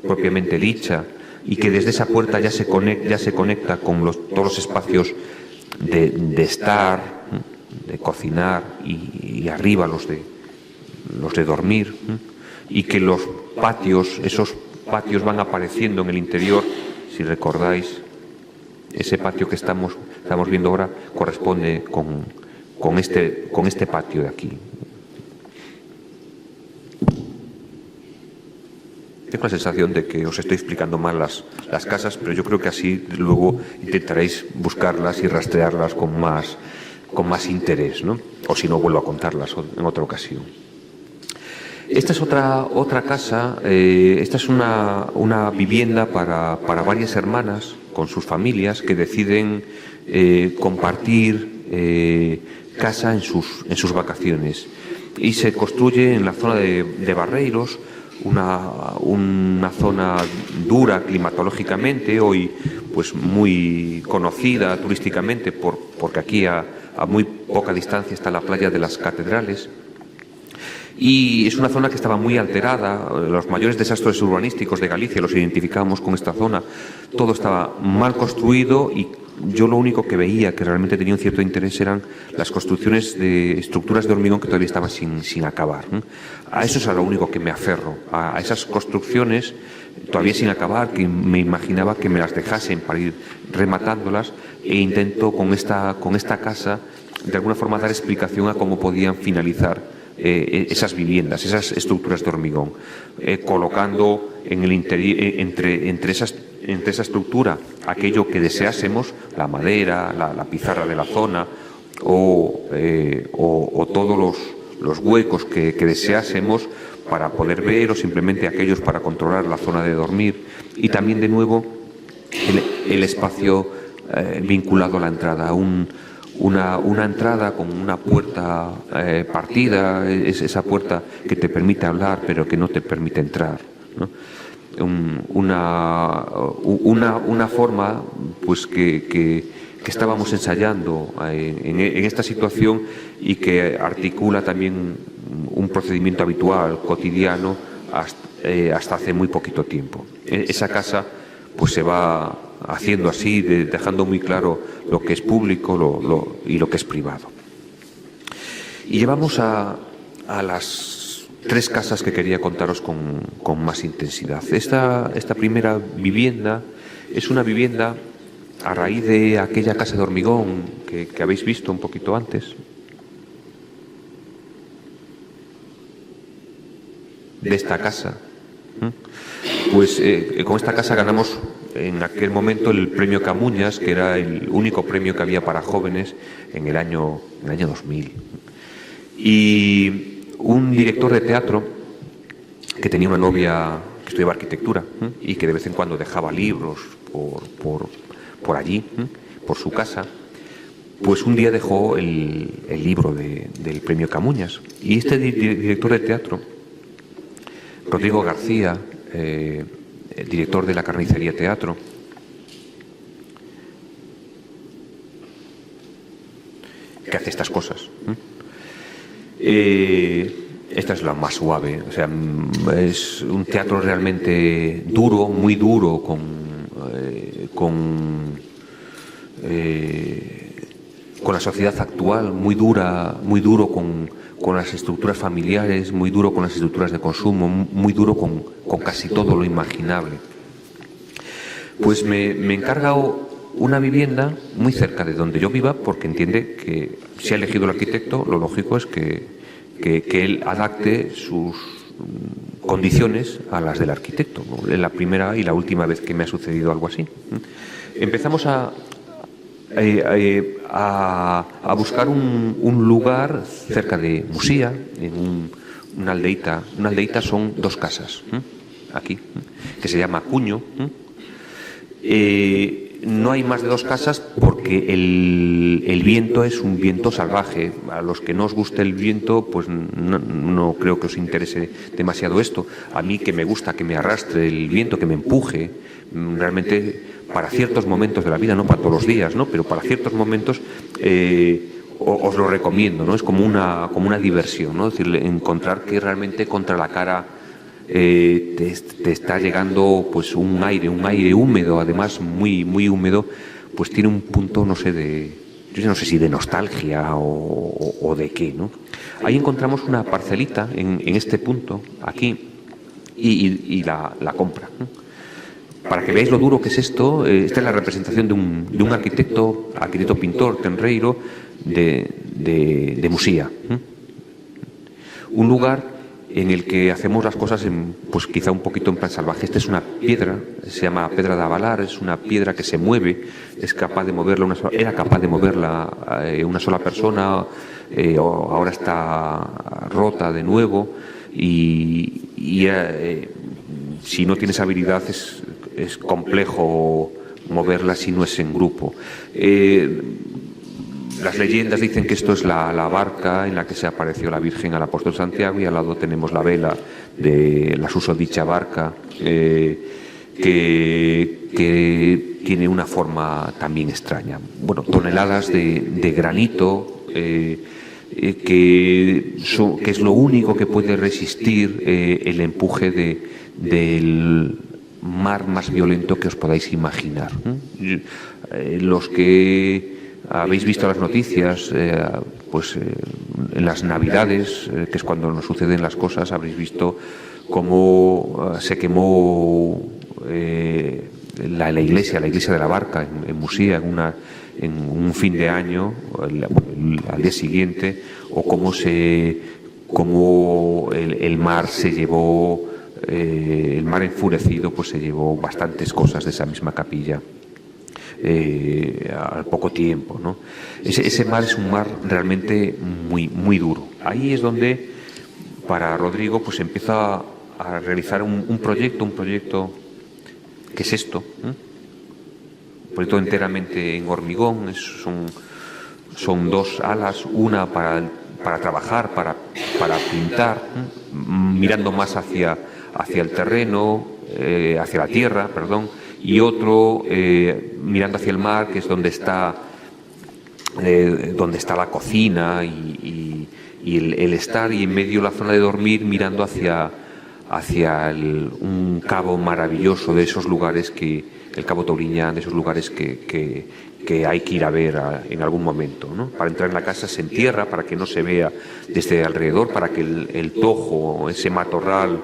propiamente dicha, y que desde esa puerta ya se conecta con todos los espacios de estar, de cocinar, y arriba los de dormir, y que los patios, esos patios van apareciendo en el interior. Si recordáis, ese patio que estamos viendo ahora corresponde con este patio de aquí. Tengo la sensación de que os estoy explicando mal las casas, pero yo creo que así luego intentaréis buscarlas y rastrearlas con más interés, ¿no? O si no, vuelvo a contarlas en otra ocasión. Esta es otra casa. Esta es una vivienda para varias hermanas con sus familias que deciden compartir casa en sus vacaciones, y se construye en la zona de Barreiros, una zona dura climatológicamente, hoy pues muy conocida turísticamente porque aquí a muy poca distancia está la playa de las Catedrales. Y es una zona que estaba muy alterada. Los mayores desastres urbanísticos de Galicia los identificamos con esta zona. Todo estaba mal construido, y yo lo único que veía que realmente tenía un cierto interés eran las construcciones de estructuras de hormigón que todavía estaban sin acabar. A eso es a lo único que me aferro, a esas construcciones todavía sin acabar, que me imaginaba que me las dejasen para ir rematándolas, e intento con esta casa de alguna forma dar explicación a cómo podían finalizar esas viviendas, esas estructuras de hormigón, colocando en el interior, entre esa estructura, aquello que deseásemos, la madera, la pizarra de la zona, o todos los huecos que deseásemos para poder ver, o simplemente aquellos para controlar la zona de dormir, y también de nuevo el espacio vinculado a la entrada, una entrada con una puerta partida, es esa puerta que te permite hablar pero que no te permite entrar, ¿no? Una forma pues que estábamos ensayando en esta situación, y que articula también un procedimiento habitual, cotidiano, hasta hace muy poquito tiempo. Esa casa pues se va haciendo así, dejando muy claro lo que es público y lo que es privado. Y llevamos a las tres casas que quería contaros con más intensidad. Esta primera vivienda es una vivienda a raíz de aquella casa de hormigón que habéis visto un poquito antes. De esta casa. Pues con esta casa ganamos en aquel momento el premio Camuñas, que era el único premio que había para jóvenes en el año 2000. Y un director de teatro que tenía una novia que estudiaba arquitectura, y que de vez en cuando dejaba libros por allí, por su casa, pues un día dejó el libro del premio Camuñas. Y este director de teatro, Rodrigo García, director de la Carnicería Teatro, que hace estas cosas. Esta es la más suave, o sea, es un teatro realmente duro, muy duro, con la sociedad actual, muy duro con las estructuras familiares, muy duro con las estructuras de consumo, muy duro con casi todo lo imaginable. Pues me encarga una vivienda muy cerca de donde yo viva, porque entiende que si ha elegido el arquitecto, lo lógico es que él adapte sus condiciones a las del arquitecto. Es la primera y la última vez que me ha sucedido algo así. Empezamos a buscar un lugar cerca de Musía, en una aldeita. Una aldeita son dos casas, aquí, que se llama Cuño. No hay más de dos casas porque el viento es un viento salvaje. A los que no os guste el viento, pues no creo que os interese demasiado esto. A mí, que me gusta que me arrastre el viento, que me empuje, realmente para ciertos momentos de la vida, no para todos los días, ¿no? Pero para ciertos momentos os lo recomiendo, ¿no? Es como una diversión, ¿no? Es decir, encontrar que realmente contra la cara te está llegando pues un aire húmedo, además muy, muy húmedo, pues tiene un punto, no sé, yo no sé si de nostalgia o de qué, ¿no? Ahí encontramos una parcelita en este punto, aquí, y la compra, ¿no? Para que veáis lo duro que es esto, esta es la representación de un arquitecto pintor, Tenreiro, de Musía. Un lugar en el que hacemos las cosas pues quizá un poquito en plan salvaje. Esta es una piedra, se llama Pedra de Avalar, es una piedra que se mueve, era capaz de moverla una sola persona, ahora está rota de nuevo y si no tienes habilidad es complejo moverla si no es en grupo. Las leyendas dicen que esto es la barca en la que se apareció la Virgen al apóstol Santiago, y al lado tenemos la vela de la susodicha barca, que tiene una forma también extraña. Bueno, toneladas de granito, que es lo único que puede resistir el empuje del mar más violento que os podáis imaginar. Los que habéis visto las noticias, en las Navidades, que es cuando nos suceden las cosas, habréis visto cómo se quemó la iglesia de la Barca en Musía en un fin de año, al día siguiente, o cómo el mar se llevó, el mar enfurecido pues se llevó bastantes cosas de esa misma capilla. Al poco tiempo, ¿no? Ese mar es un mar realmente muy, muy duro. Ahí es donde para Rodrigo pues empieza a realizar un proyecto que es esto, un proyecto enteramente en hormigón. Son dos alas, una para trabajar, para pintar, mirando más hacia el terreno, hacia la tierra, perdón, y otro mirando hacia el mar, que es donde está la cocina y el estar, y en medio la zona de dormir, mirando hacia un cabo maravilloso, de esos lugares el Cabo Touriñán, de esos lugares que hay que ir a ver en algún momento, ¿no? Para entrar en la casa se entierra para que no se vea desde alrededor, para que el tojo, ese matorral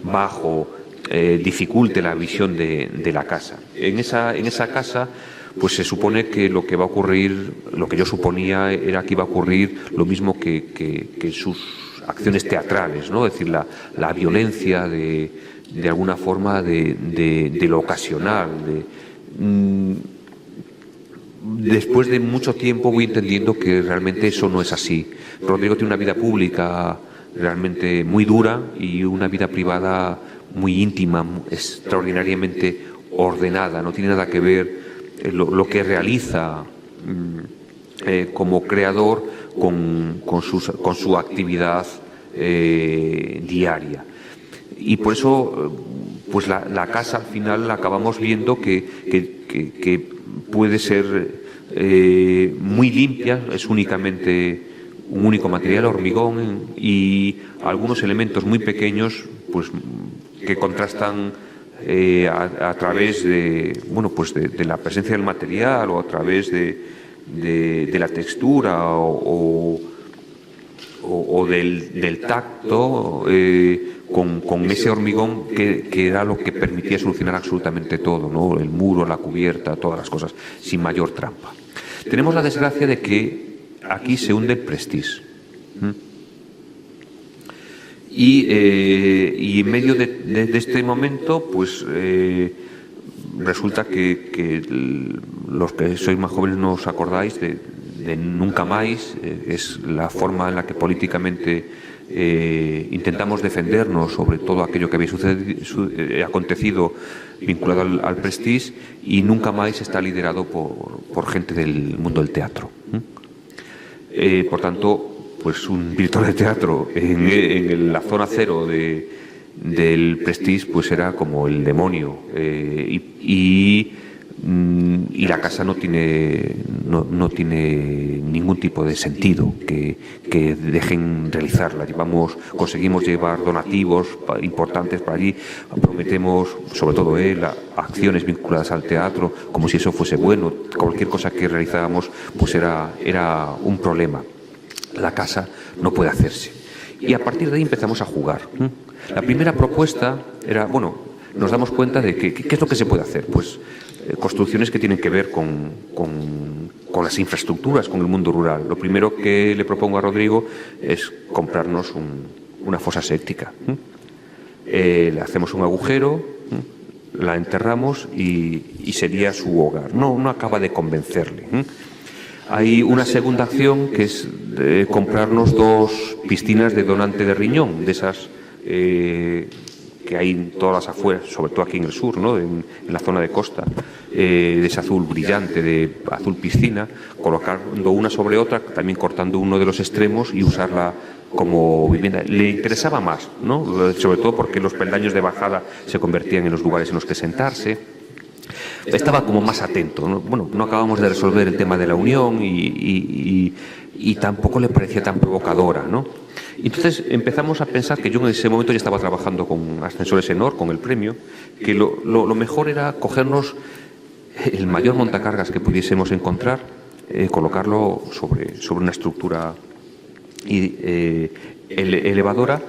bajo, dificulte la visión de la casa. En esa casa pues se supone que lo que va a ocurrir, lo que yo suponía era que iba a ocurrir lo mismo que sus acciones teatrales, ¿no? Es decir, la violencia de alguna forma de lo ocasional. Después de mucho tiempo voy entendiendo que realmente eso no es así. Rodrigo tiene una vida pública realmente muy dura y una vida privada muy íntima, extraordinariamente ordenada. No tiene nada que ver lo que realiza como creador con su actividad diaria. Y por eso pues la casa al final la acabamos viendo que puede ser muy limpia, es únicamente un único material, hormigón, y algunos elementos muy pequeños pues que contrastan a través de la presencia del material, o a través de la textura o del tacto, con ese hormigón que era lo que permitía solucionar absolutamente todo, ¿no? El muro, la cubierta, todas las cosas, sin mayor trampa. Tenemos la desgracia de que aquí se hunde el Prestige. Y en medio de este momento, pues resulta que los que sois más jóvenes no os acordáis de Nunca Máis. Es la forma en la que políticamente intentamos defendernos sobre todo aquello que había acontecido vinculado al Prestige, y Nunca Máis está liderado por gente del mundo del teatro. Por tanto, pues un director de teatro en la zona cero del Prestige pues era como el demonio, y y la casa no tiene ningún tipo de sentido que dejen realizarla. Conseguimos llevar donativos importantes para allí, prometemos, sobre todo él, acciones vinculadas al teatro, como si eso fuese bueno. Cualquier cosa que realizábamos pues era un problema. La casa no puede hacerse. Y a partir de ahí empezamos a jugar. La primera propuesta era, nos damos cuenta de que ¿qué es lo que se puede hacer? Pues construcciones que tienen que ver con las infraestructuras, con el mundo rural. Lo primero que le propongo a Rodrigo es comprarnos una fosa séptica. Le hacemos un agujero, la enterramos y sería su hogar. No acaba de convencerle. Hay una segunda acción que es comprarnos 2 piscinas de donante de riñón, de esas que hay en todas las afueras, sobre todo aquí en el sur, ¿no? en la zona de costa, de ese azul brillante, de azul piscina, colocando una sobre otra, también cortando uno de los extremos y usarla como vivienda. Le interesaba más, ¿no? Sobre todo porque los peldaños de bajada se convertían en los lugares en los que sentarse. Estaba como más atento, ¿no? No acabamos de resolver el tema de la unión y tampoco le parecía tan provocadora, ¿no? Y entonces empezamos a pensar que yo en ese momento ya estaba trabajando con ascensores Enor, con el premio, que lo mejor era cogernos el mayor montacargas que pudiésemos encontrar, colocarlo sobre una estructura elevadora.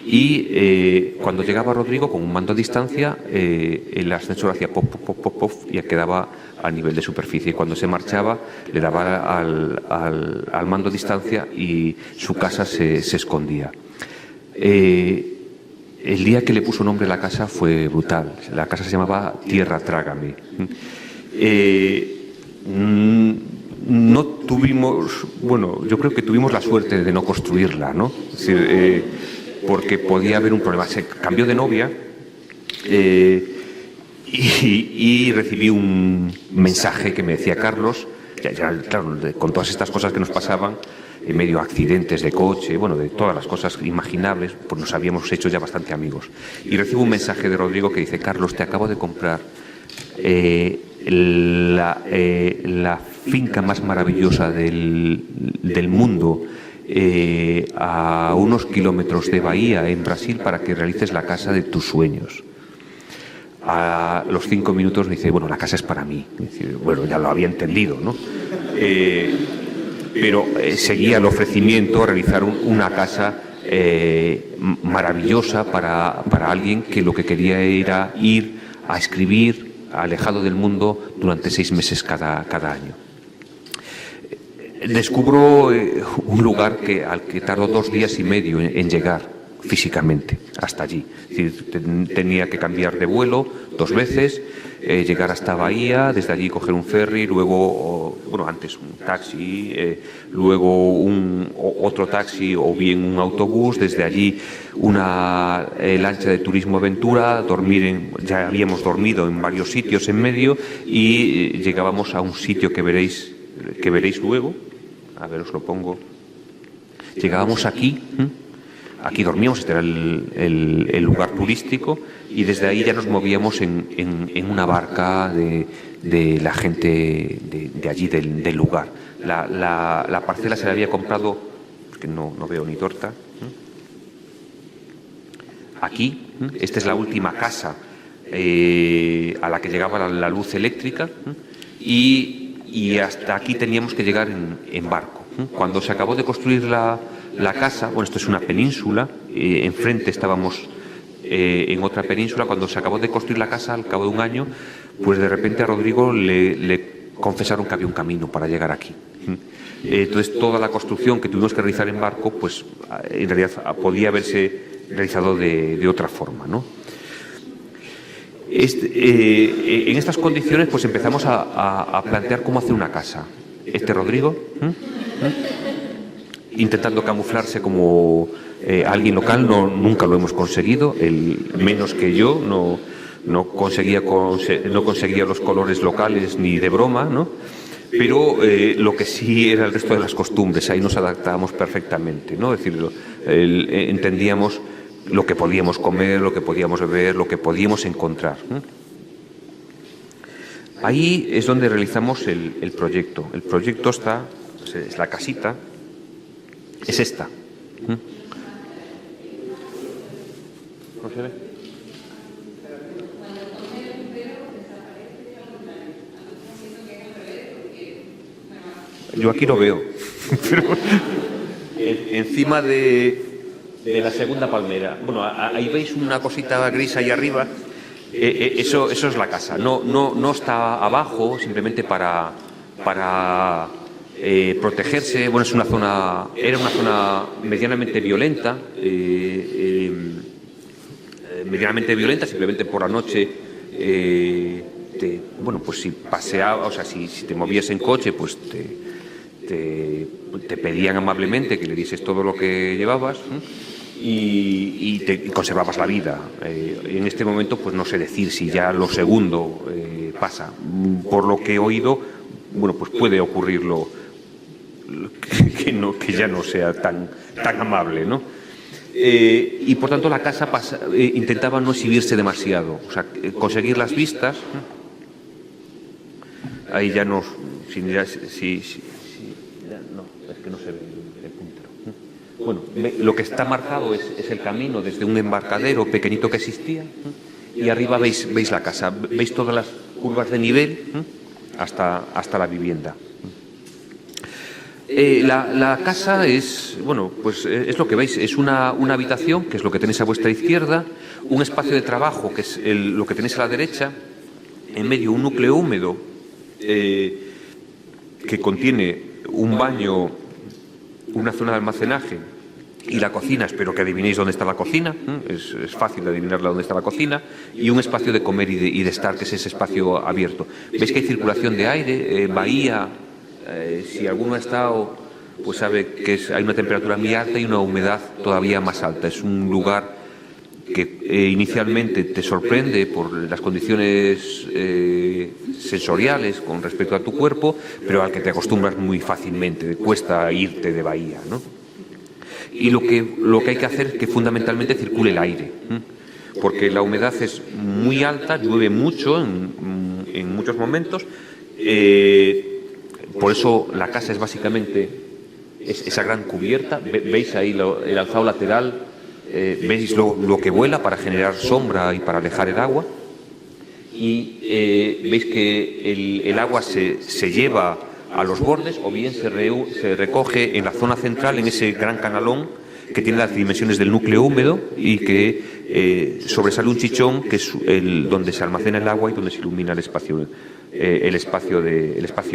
Y cuando llegaba Rodrigo con un mando a distancia, el ascensor hacía pop, pop, pop, pop, y quedaba a nivel de superficie. Y cuando se marchaba, le daba al mando a distancia y su casa se escondía. El día que le puso nombre a la casa fue brutal. La casa se llamaba Tierra Trágame. No tuvimos, yo creo que tuvimos la suerte de no construirla, ¿no? Es decir, porque podía haber un problema. Se cambió de novia y recibí un mensaje que me decía: Carlos, claro, con todas estas cosas que nos pasaban, en medio accidentes de coche, de todas las cosas imaginables, pues nos habíamos hecho ya bastante amigos. Y recibo un mensaje de Rodrigo que dice: Carlos, te acabo de comprar la finca más maravillosa del mundo, a unos kilómetros de Bahía, en Brasil, para que realices la casa de tus sueños. A los 5 minutos me dice: la casa es para mí. Ya lo había entendido, ¿no? Pero seguía el ofrecimiento a realizar una casa maravillosa para alguien que lo que quería era ir a escribir alejado del mundo durante 6 meses cada año. Descubro un lugar al que tardó 2 días y medio en llegar físicamente hasta allí. Es decir, tenía que cambiar de vuelo 2 veces, llegar hasta Bahía, desde allí coger un ferry, luego, antes un taxi, luego otro taxi o bien un autobús, desde allí una lancha de turismo aventura, ya habíamos dormido en varios sitios en medio y llegábamos a un sitio que veréis luego. A ver, os lo pongo. Llegábamos aquí dormíamos, este era el lugar turístico, y desde ahí ya nos movíamos en una barca de la gente de allí, del lugar. La parcela se la había comprado, porque no veo ni torta. Aquí, esta es la última casa a la que llegaba la luz eléctrica, y hasta aquí teníamos que llegar en barco. Cuando se acabó de construir la casa, esto es una península, enfrente estábamos en otra península. Cuando se acabó de construir la casa, al cabo de un año, pues de repente a Rodrigo le confesaron que había un camino para llegar aquí. Entonces toda la construcción que tuvimos que realizar en barco, pues en realidad podía haberse realizado de otra forma, ¿no? En estas condiciones pues empezamos a plantear cómo hacer una casa. Rodrigo, intentando camuflarse como alguien local, nunca lo hemos conseguido. Él, menos que yo, no conseguía los colores locales ni de broma, ¿no? Pero lo que sí era el resto de las costumbres, ahí nos adaptábamos perfectamente, ¿no? Es decir, entendíamos lo que podíamos comer, lo que podíamos beber, lo que podíamos encontrar. Ahí es donde realizamos el proyecto. El proyecto está, es la casita, es esta. ¿No se ve? Yo aquí lo veo, pero encima de la segunda palmera. Bueno, ahí veis una cosita gris ahí arriba. Eso es la casa. No está abajo simplemente para protegerse. Bueno, era una zona medianamente violenta. Simplemente por la noche. Pues si paseabas, o sea, si te movías en coche, pues te pedían amablemente que le dieses todo lo que llevabas, ¿no? Y conservabas la vida. En este momento, pues no sé decir si ya lo segundo pasa. Por lo que he oído, bueno, pues puede ocurrir que ya no sea tan amable, ¿no? Y por tanto la casa intentaba no exhibirse demasiado, o sea, conseguir las vistas. Ahí ya no, no, es que no se ve el puntero. Bueno, lo que está marcado es el camino desde un embarcadero pequeñito que existía, y arriba veis la casa, veis todas las curvas de nivel hasta la vivienda. La casa es, bueno, pues es lo que veis, es una habitación, que es lo que tenéis a vuestra izquierda, un espacio de trabajo, que es lo que tenéis a la derecha, en medio un núcleo húmedo que contiene un baño, una zona de almacenaje y la cocina. Espero que adivinéis dónde está la cocina, es fácil de adivinarla dónde está la cocina, y un espacio de comer y de estar, que es ese espacio abierto. Veis que hay circulación de aire, bahía. Si alguno ha estado, pues sabe que hay una temperatura muy alta y una humedad todavía más alta. Es un lugar que inicialmente te sorprende por las condiciones sensoriales con respecto a tu cuerpo, pero al que te acostumbras muy fácilmente. Cuesta irte de bahía, ¿no? Y lo que hay que hacer es que fundamentalmente circule el aire, porque la humedad es muy alta, llueve mucho en muchos momentos. Por eso la casa es básicamente esa gran cubierta. Veis ahí el alzado lateral, veis lo que vuela para generar sombra y para alejar el agua. Y veis que el agua se lleva a los bordes, o bien se recoge en la zona central, en ese gran canalón que tiene las dimensiones del núcleo húmedo y que sobresale un chichón, que es donde se almacena el agua y donde se ilumina el espacio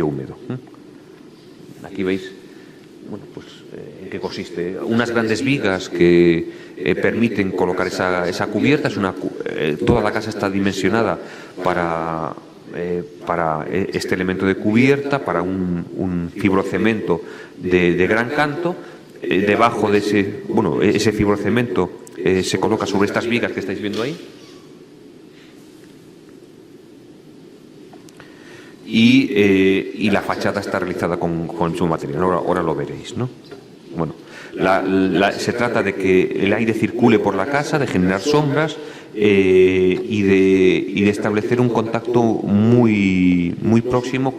húmedo. Aquí veis, bueno, pues en qué consiste. Unas grandes vigas que permiten colocar esa cubierta. Toda la casa está dimensionada para este elemento de cubierta, para un fibrocemento de gran canto. Debajo de ese fibrocemento se coloca sobre estas vigas que estáis viendo ahí. Y la fachada está realizada con el mismo material. Ahora lo veréis, ¿no? Bueno, se trata de que el aire circule por la casa, de generar sombras y de establecer un contacto muy próximo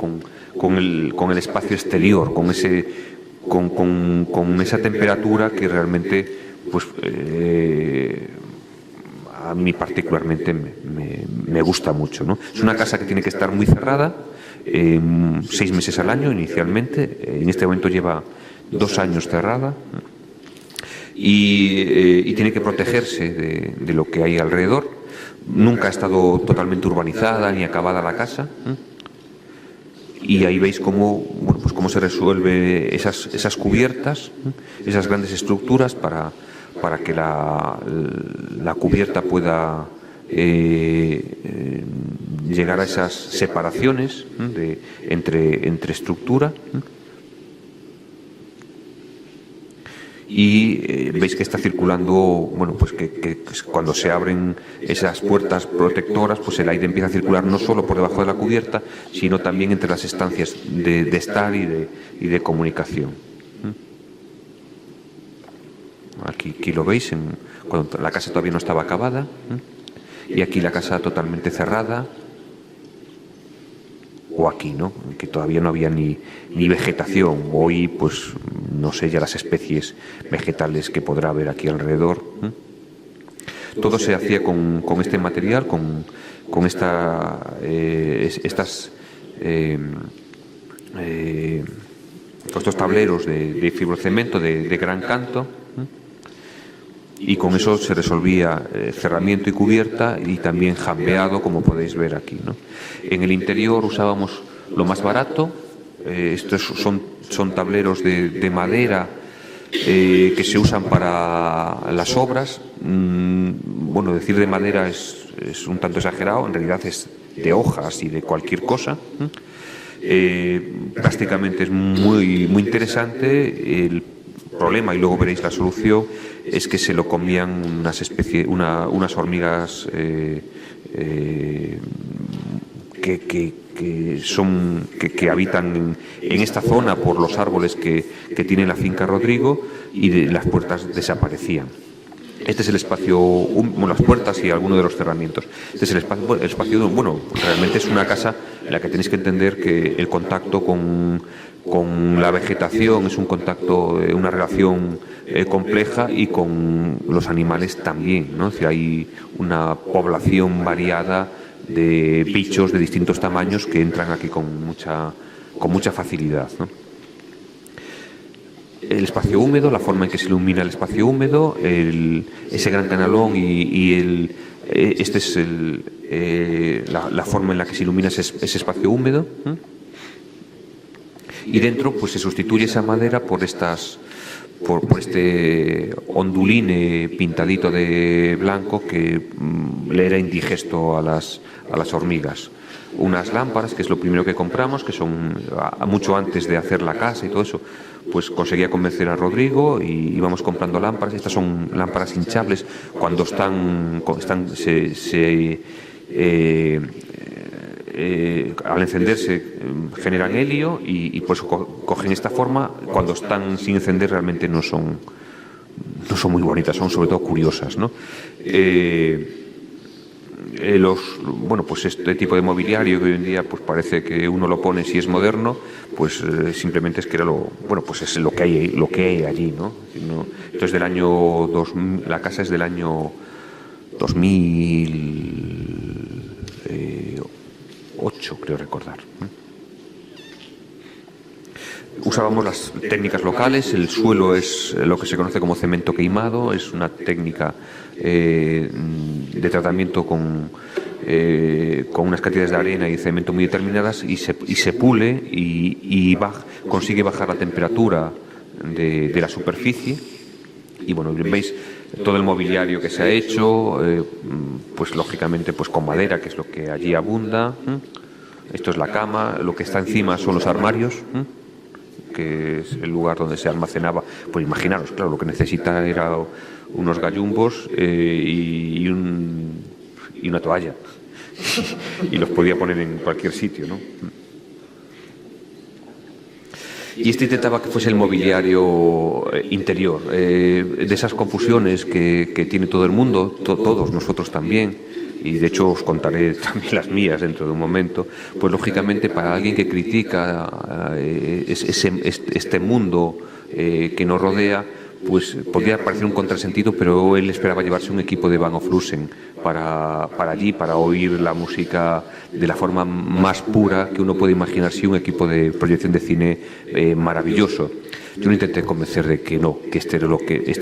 con el espacio exterior, con esa temperatura que realmente, pues, a mí particularmente me gusta mucho, ¿no? Es una casa que tiene que estar muy cerrada, 6 meses al año inicialmente. En este momento lleva 2 años cerrada, y tiene que protegerse de lo que hay alrededor. Nunca ha estado totalmente urbanizada ni acabada la casa. Y ahí veis cómo se resuelve esas cubiertas, esas grandes estructuras para que la cubierta pueda llegar a esas separaciones entre estructura. Y veis que está circulando, bueno, pues que cuando se abren esas puertas protectoras, pues el aire empieza a circular no solo por debajo de la cubierta, sino también entre las estancias de estar y de comunicación. Aquí lo veis, cuando la casa todavía no estaba acabada, y aquí la casa totalmente cerrada. llegó aquí, ¿no? Que todavía no había ni vegetación. Hoy, pues, no sé ya las especies vegetales que podrá haber aquí alrededor. Todo se hacía con este material, con estos tableros de fibrocemento de gran canto, y con eso se resolvía cerramiento y cubierta, y también jambeado, como podéis ver aquí, ¿no? En el interior usábamos lo más barato. Estos son tableros de madera que se usan para las obras. Bueno, decir de madera es un tanto exagerado, en realidad es de hojas y de cualquier cosa. Plásticamente es muy interesante. El problema, y luego veréis la solución, es que se lo comían unas hormigas que habitan en esta zona por los árboles que tiene la finca Rodrigo, y las puertas desaparecían. Este es el espacio, las puertas y algunos de los cerramientos. Este es el espacio, bueno, realmente es una casa en la que tenéis que entender que el contacto con la vegetación es un contacto, una relación compleja, y con los animales también, ¿no? Es decir, hay una población variada de bichos de distintos tamaños que entran aquí con mucha facilidad, ¿no? El espacio húmedo, la forma en que se ilumina el espacio húmedo, ese gran canalón esta es la forma en la que se ilumina ese espacio húmedo. Y dentro, pues, se sustituye esa madera por este onduline pintadito de blanco que le era indigesto a las hormigas. Unas lámparas, que es lo primero que compramos, que son mucho antes de hacer la casa y todo eso, pues conseguía convencer a Rodrigo y íbamos comprando lámparas. Estas son lámparas hinchables. Cuando al encenderse generan helio, y por eso cogen esta forma. Cuando están sin encender realmente no son muy bonitas, son sobre todo curiosas, ¿no? Pues este tipo de mobiliario, que hoy en día pues parece que uno lo pone si es moderno, pues simplemente es que era es lo que hay allí, ¿no? Esto es del año 2000, la casa es del año 2008, creo recordar. Usábamos las técnicas locales. El suelo es lo que se conoce como cemento queimado. Es una técnica de tratamiento con unas cantidades de arena y cemento muy determinadas, y se pule y consigue bajar la temperatura de la superficie. Y bueno, veis todo el mobiliario que se ha hecho, pues lógicamente pues con madera, que es lo que allí abunda. Esto es la cama. Lo que está encima son los armarios, que es el lugar donde se almacenaba. Pues imaginaros, claro, lo que necesita era unos gallumbos y una toalla, y los podía poner en cualquier sitio, ¿no? Y intentaba que fuese el mobiliario interior, de esas confusiones que tiene todo el mundo, todos nosotros también, y de hecho os contaré también las mías dentro de un momento. Pues lógicamente, para alguien que critica este mundo que nos rodea, pues podría parecer un contrasentido, pero él esperaba llevarse un equipo de Van Oflusen para allí, para oír la música de la forma más pura que uno puede imaginarse, un equipo de proyección de cine maravilloso. Yo lo intenté convencer de que no, que este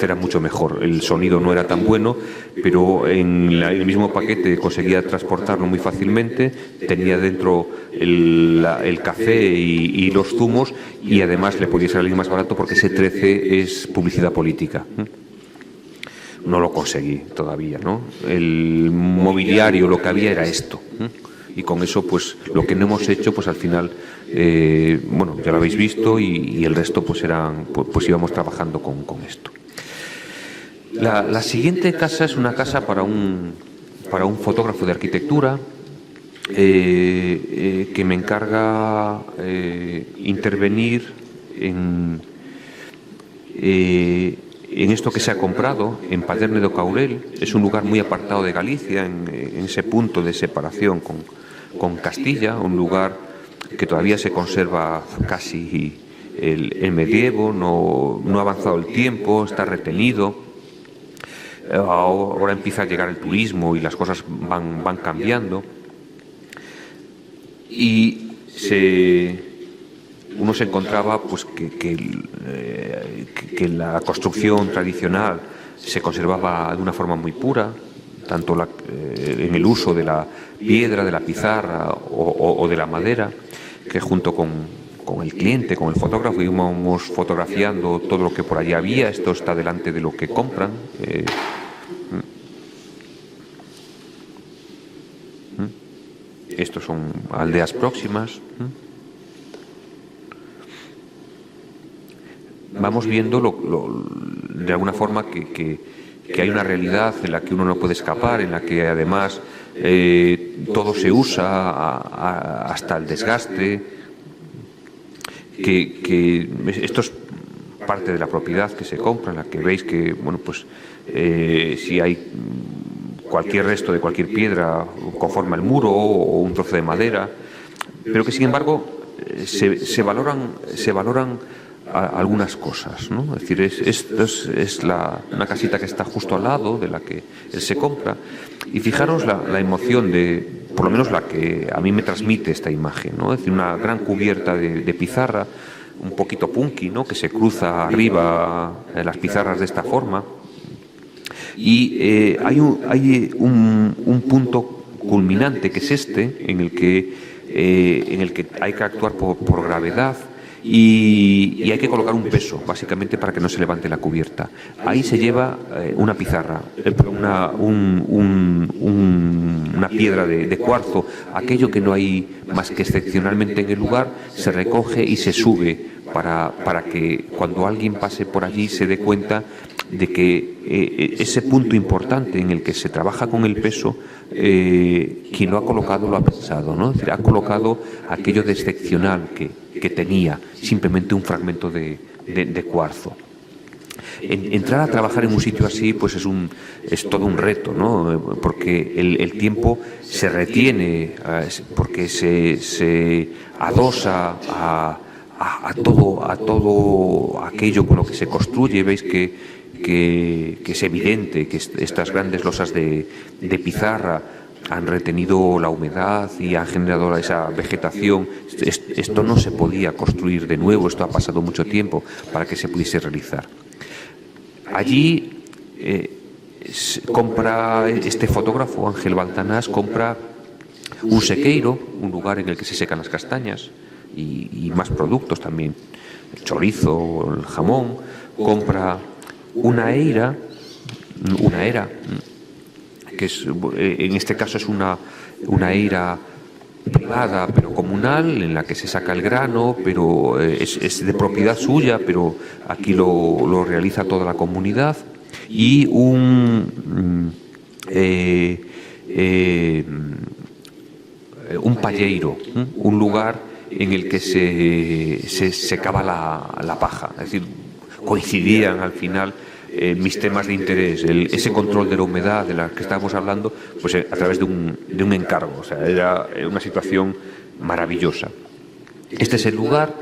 era mucho mejor. El sonido no era tan bueno, pero en el mismo paquete conseguía transportarlo muy fácilmente. Tenía dentro el café y los zumos, y además le podía salir más barato porque ese 13 es publicidad política. No lo conseguí todavía, ¿no? El mobiliario, lo que había era esto. Y con eso, pues lo que no hemos hecho, pues al final, ya lo habéis visto, y el resto pues íbamos trabajando con esto. La siguiente casa es una casa para un fotógrafo de arquitectura, que me encarga intervenir en esto que se ha comprado en Paderne do Caurel. Es un lugar muy apartado de Galicia, en ese punto de separación con Castilla, un lugar que todavía se conserva casi el medievo, no ha avanzado el tiempo, está retenido. Ahora empieza a llegar el turismo y las cosas van cambiando. Y uno se encontraba pues que la construcción tradicional se conservaba de una forma muy pura, tanto en el uso de la piedra, de la pizarra o de la madera, que junto con el cliente, con el fotógrafo, íbamos fotografiando todo lo que por allí había. Esto está delante de lo que compran. Estos son aldeas próximas. Vamos viendo de alguna forma que hay una realidad en la que uno no puede escapar, en la que además todo se usa hasta el desgaste, que esto es parte de la propiedad que se compra, en la que veis que, bueno, pues si hay cualquier resto de cualquier piedra conforma el muro o un trozo de madera, pero que sin embargo se valoran algunas cosas, ¿no? Es decir, esto es una casita que está justo al lado de la que él se compra, y fijaros la emoción por lo menos la que a mí me transmite esta imagen, ¿no? Es decir, una gran cubierta de pizarra, un poquito punky, ¿no? Que se cruza arriba las pizarras de esta forma. Y hay un punto culminante, que es este, en el que hay que actuar por gravedad y hay que colocar un peso, básicamente, para que no se levante la cubierta. Ahí se lleva una pizarra, una piedra de cuarzo, aquello que no hay más que excepcionalmente en el lugar, se recoge y se sube para que cuando alguien pase por allí se dé cuenta de que ese punto importante en el que se trabaja con el peso, quien lo ha colocado lo ha pensado, ¿no? Es decir, ha colocado aquello de excepcional que tenía, simplemente un fragmento de cuarzo. Entrar a trabajar en un sitio así pues es todo un reto, ¿no? Porque el tiempo se retiene, porque se adosa a todo aquello con lo que se construye. Veis que es evidente que estas grandes losas de pizarra han retenido la humedad y han generado esa vegetación. Esto no se podía construir de nuevo, esto ha pasado mucho tiempo para que se pudiese realizar. Allí compra este fotógrafo, Ángel Baltanás, compra un sequeiro, un lugar en el que se secan las castañas y más productos también, el chorizo, el jamón. Compra una era, que en este caso es una eira privada pero comunal, en la que se saca el grano, pero es de propiedad suya, pero aquí lo realiza toda la comunidad. Y un palleiro, un lugar en el que se secaba la paja. Es decir, coincidían al final mis temas de interés, ese control de la humedad de la que estábamos hablando, pues a través de un encargo. O sea, era una situación maravillosa. Este es el lugar,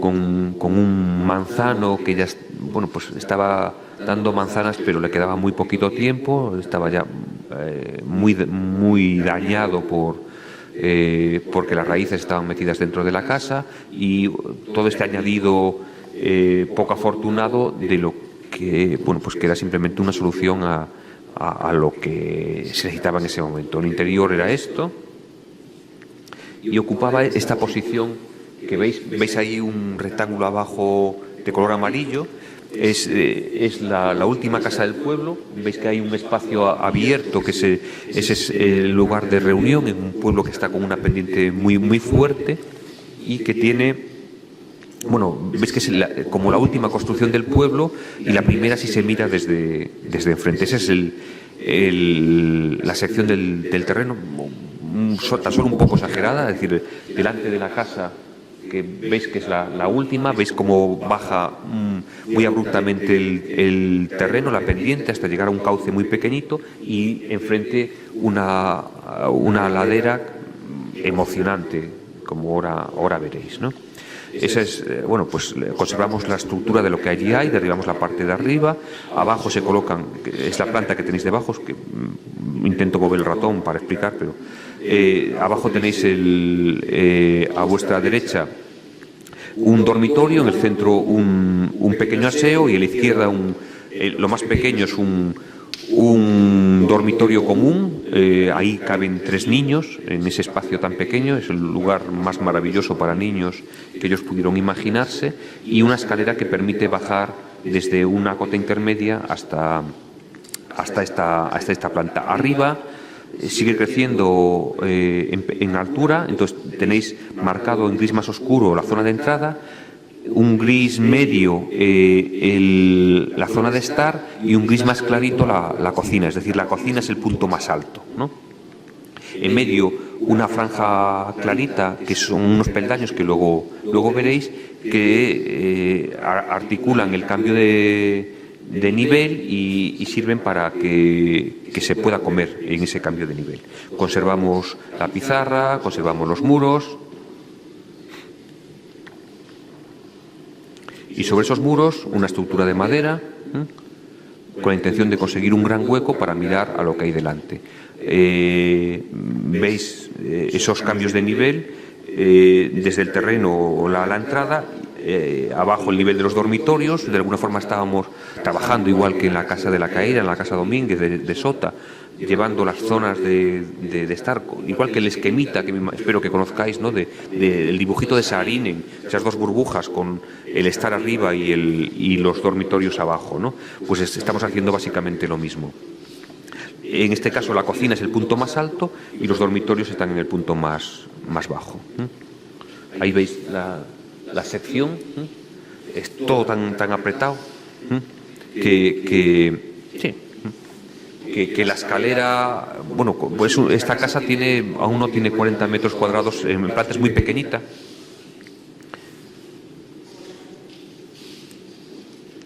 con un manzano que ya, bueno, pues estaba dando manzanas, pero le quedaba muy poquito tiempo, estaba ya muy dañado porque las raíces estaban metidas dentro de la casa, y todo este añadido poco afortunado de lo que, bueno, pues que era simplemente una solución a lo que se necesitaba en ese momento. El interior era esto, y ocupaba esta posición que veis ahí, un rectángulo abajo de color amarillo. Es la última casa del pueblo. Veis que hay un espacio abierto, que ese es el lugar de reunión en un pueblo que está con una pendiente muy, muy fuerte y que tiene, bueno, veis que es como la última construcción del pueblo, y la primera si se mira desde enfrente. Esa es la sección del terreno, tan solo un poco exagerada, es decir, delante de la casa, que veis que es la última. Veis cómo baja muy abruptamente el terreno, la pendiente, hasta llegar a un cauce muy pequeñito, y enfrente una ladera emocionante, como ahora veréis, ¿no? Esa es, bueno, pues conservamos la estructura de lo que allí hay, derribamos la parte de arriba, abajo se colocan, es la planta que tenéis debajo, que intento mover el ratón para explicar, pero abajo tenéis a vuestra derecha un dormitorio, en el centro un pequeño aseo y a la izquierda lo más pequeño es un dormitorio común. Ahí caben 3 niños en ese espacio tan pequeño, es el lugar más maravilloso para niños que ellos pudieron imaginarse, y una escalera que permite bajar desde una cota intermedia hasta esta planta. Arriba sigue creciendo en altura, entonces tenéis marcado en gris más oscuro la zona de entrada, un gris medio la zona de estar y un gris más clarito la cocina, es decir, la cocina es el punto más alto, ¿no? En medio una franja clarita, que son unos peldaños que luego veréis, que articulan el cambio de nivel y sirven para que se pueda comer en ese cambio de nivel. Conservamos la pizarra, conservamos los muros, y sobre esos muros una estructura de madera, con la intención de conseguir un gran hueco para mirar a lo que hay delante. Veis esos cambios de nivel desde el terreno o la entrada. Abajo el nivel de los dormitorios, de alguna forma estábamos trabajando igual que en la casa de la Caíra, en la casa Domínguez de Sota, llevando las zonas de estar, igual que el esquemita, que espero que conozcáis, ¿no? del dibujito de Saarinen, esas 2 burbujas con el estar arriba y los dormitorios abajo, ¿no? Pues estamos haciendo básicamente lo mismo. En este caso la cocina es el punto más alto y los dormitorios están en el punto más bajo. Ahí veis la sección, es todo tan apretado que la escalera, bueno, pues esta casa aún no tiene 40 metros cuadrados, en planta es muy pequeñita.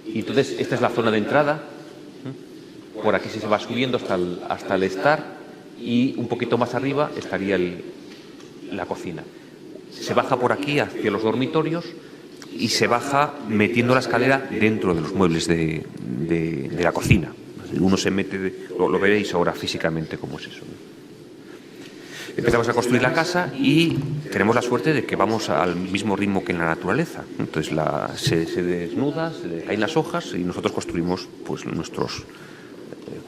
Y entonces esta es la zona de entrada. Por aquí se va subiendo hasta el estar, y un poquito más arriba estaría la cocina. Se baja por aquí hacia los dormitorios y se baja metiendo la escalera dentro de los muebles de la cocina. Uno se mete, lo veréis ahora físicamente cómo es eso. Empezamos a construir la casa y tenemos la suerte de que vamos al mismo ritmo que en la naturaleza. Entonces se desnuda, se le caen las hojas y nosotros construimos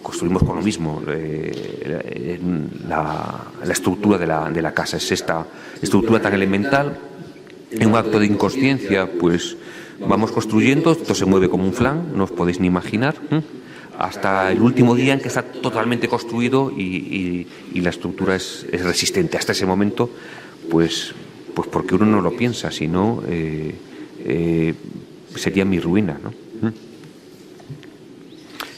construimos con lo mismo. La estructura de la casa es esta estructura tan elemental. En un acto de inconsciencia, pues vamos construyendo, esto se mueve como un flan, no os podéis ni imaginar, hasta el último día en que está totalmente construido y la estructura es resistente. Hasta ese momento, pues porque uno no lo piensa, si no sería mi ruina, ¿no?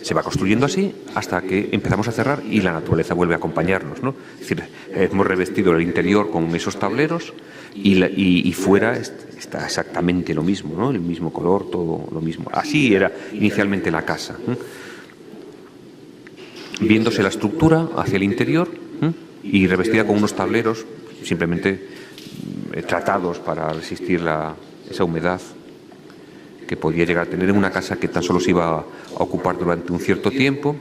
Se va construyendo así hasta que empezamos a cerrar y la naturaleza vuelve a acompañarnos, ¿no? Es decir, hemos revestido el interior con esos tableros y fuera está exactamente lo mismo, ¿no? El mismo color, todo lo mismo. Así era inicialmente la casa, viéndose la estructura hacia el interior y revestida con unos tableros simplemente tratados para resistir esa humedad que podía llegar a tener en una casa que tan solo se iba a ocupar durante un cierto tiempo.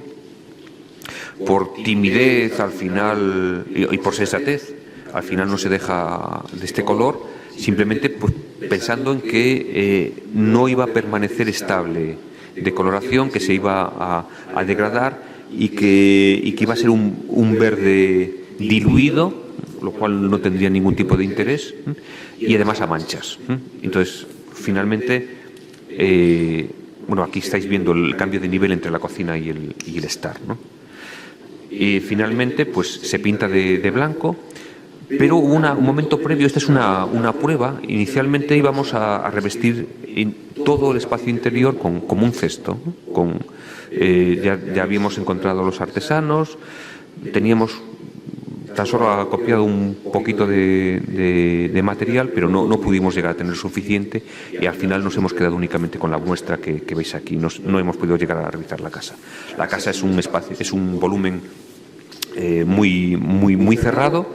Por timidez al final y por sensatez, al final no se deja de este color, simplemente pues, pensando en que no iba a permanecer estable de coloración, que se iba a degradar y que iba a ser un verde diluido, lo cual no tendría ningún tipo de interés, y además a manchas. Entonces, finalmente, bueno, aquí estáis viendo el cambio de nivel entre la cocina y el estar, ¿no? Y finalmente, pues se pinta de blanco, pero hubo un momento previo. Esta es una prueba. Inicialmente íbamos a revestir en todo el espacio interior como un cesto, ¿no? Ya habíamos encontrado los artesanos, teníamos tan solo acopiado un poquito de material, pero no pudimos llegar a tener suficiente y al final nos hemos quedado únicamente con la muestra que veis aquí. No hemos podido llegar a realizar la casa. La casa es un espacio, es un volumen muy cerrado,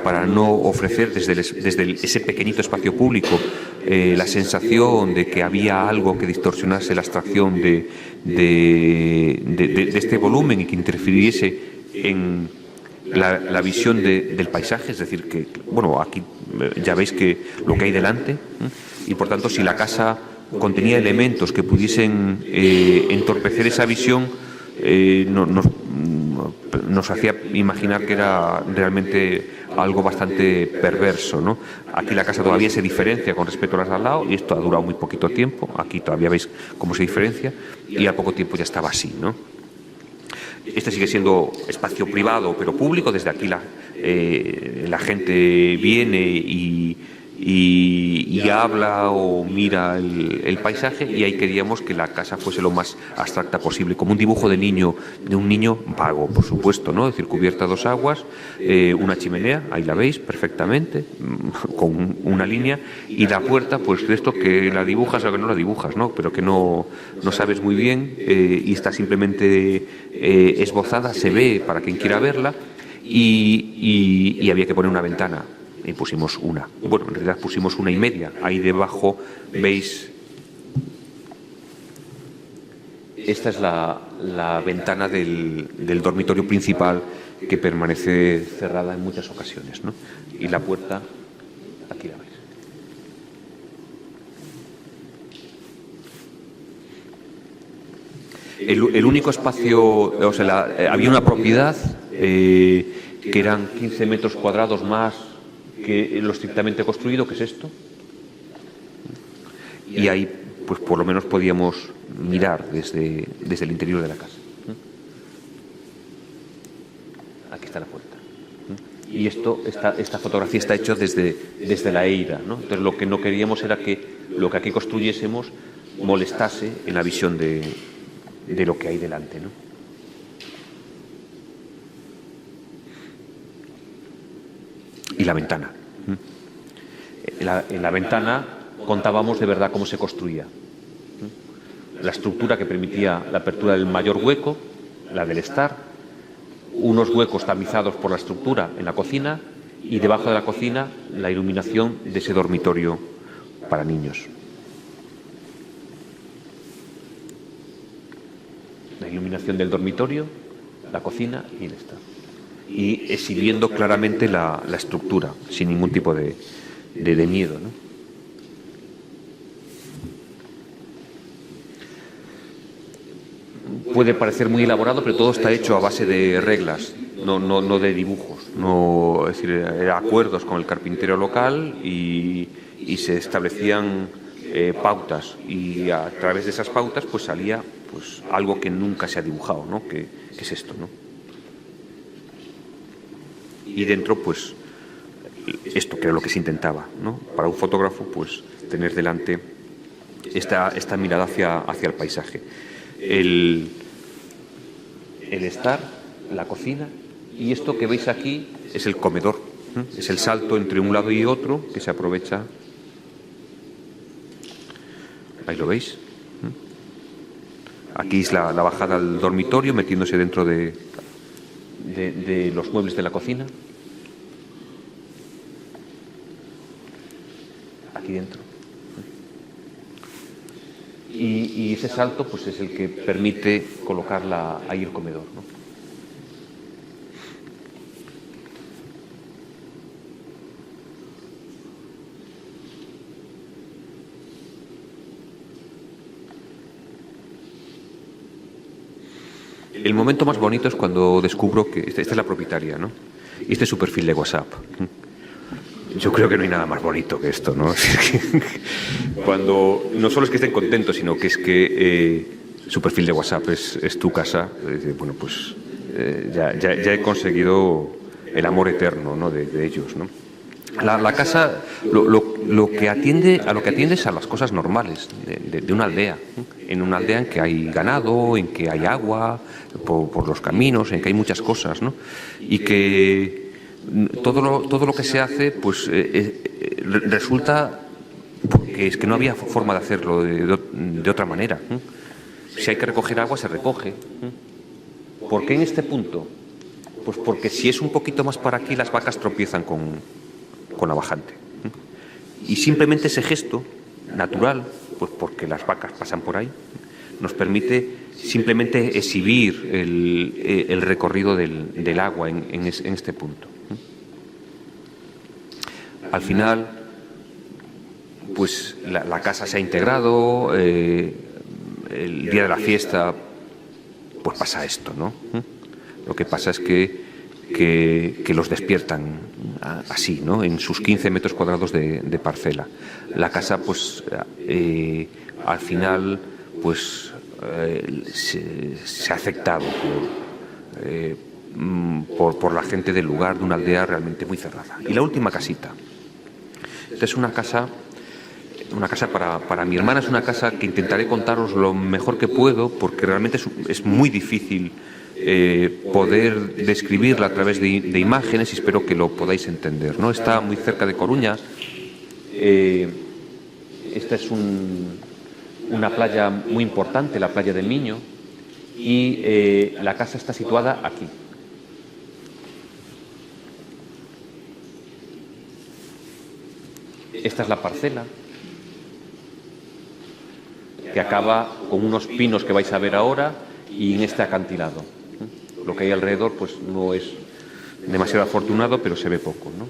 para no ofrecer desde ese pequeñito espacio público la sensación de que había algo que distorsionase la abstracción de este volumen y que interfiriese en la visión del paisaje. Es decir, que, bueno, aquí ya veis que lo que hay delante, y por tanto, si la casa contenía elementos que pudiesen entorpecer esa visión, nos hacía imaginar que era realmente algo bastante perverso, ¿no? Aquí la casa todavía se diferencia con respecto a las de al lado, y esto ha durado muy poquito tiempo. Aquí todavía veis cómo se diferencia, y al poco tiempo ya estaba así, ¿no? Este sigue siendo espacio privado, pero público. Desde aquí la gente viene y habla o mira el paisaje, y ahí queríamos que la casa fuese lo más abstracta posible, como un dibujo de un niño vago, por supuesto, ¿no? Es decir, cubierta a dos aguas, una chimenea, ahí la veis perfectamente, con una línea, y la puerta, pues de esto que la dibujas o que no la dibujas, ¿no? Pero que no sabes muy bien, y está simplemente esbozada, se ve para quien quiera verla, y había que poner una ventana. Y pusimos una. Bueno, en realidad pusimos 1,5. Ahí debajo veis. Esta es la ventana del dormitorio principal, que permanece cerrada en muchas ocasiones, ¿no? Y la puerta, aquí la veis. El único espacio, o sea, había una propiedad que eran 15 metros cuadrados más que lo estrictamente construido, que es esto, y ahí pues por lo menos podíamos mirar desde el interior de la casa. Aquí está la puerta, y esta fotografía está hecha desde la eira, ¿no? Entonces lo que no queríamos era que lo que aquí construyésemos molestase en la visión de lo que hay delante, ¿no? Y la ventana. En la ventana contábamos de verdad cómo se construía. La estructura que permitía la apertura del mayor hueco, la del estar, unos huecos tamizados por la estructura en la cocina, y debajo de la cocina la iluminación de ese dormitorio para niños. La iluminación del dormitorio, la cocina y el estar. Y exhibiendo claramente la estructura, sin ningún tipo de miedo, ¿no? Puede parecer muy elaborado, pero todo está hecho a base de reglas, no de dibujos. Es decir, acuerdos con el carpintero local, y se establecían pautas, y a través de esas pautas pues salía pues algo que nunca se ha dibujado, ¿no? Que es esto, ¿no? Y dentro, pues, esto que era lo que se intentaba, ¿no? Para un fotógrafo, pues, tener delante esta mirada hacia el paisaje. El estar, la cocina, y esto que veis aquí es el comedor, ¿eh? Es el salto entre un lado y otro que se aprovecha. Ahí lo veis. Aquí es la bajada al dormitorio, metiéndose dentro de los muebles de la cocina. Aquí dentro. Y ese salto pues es el que permite colocarla ahí el comedor, ¿no? El momento más bonito es cuando descubro que esta es la propietaria, ¿no? Y este es su perfil de WhatsApp. Yo creo que no hay nada más bonito que esto, ¿no? Cuando no solo es que estén contentos, sino que es que su perfil de WhatsApp es tu casa. Bueno, pues ya he conseguido el amor eterno, ¿no? de ellos, ¿no? La casa lo que atiende es a las cosas normales de una aldea, ¿eh? En una aldea en que hay ganado, en que hay agua por los caminos, en que hay muchas cosas, ¿no? Y que todo lo que se hace pues resulta porque es que no había forma de hacerlo de otra manera, ¿eh? Si hay que recoger agua, se recoge, ¿eh? ¿Por qué en este punto? Pues porque si es un poquito más para aquí, las vacas tropiezan con la bajante. Y simplemente ese gesto natural, pues porque las vacas pasan por ahí, nos permite simplemente exhibir el recorrido del agua en este punto. Al final, pues la casa se ha integrado, el día de la fiesta, pues pasa esto, ¿no? Lo que pasa es que los despiertan así, ¿no? En sus 15 metros cuadrados de parcela. La casa, pues, al final, pues, se ha afectado por la gente del lugar, de una aldea realmente muy cerrada. Y la última casita. Esta es una casa para mi hermana, es una casa que intentaré contaros lo mejor que puedo, porque realmente es muy difícil poder describirla a través de imágenes, y espero que lo podáis entender, ¿no? Está muy cerca de Coruña. Esta es una playa muy importante, la playa del Miño, y la casa está situada aquí. Esta es la parcela, que acaba con unos pinos que vais a ver ahora y en este acantilado. Lo que hay alrededor pues no es demasiado afortunado, pero se ve poco, ¿no?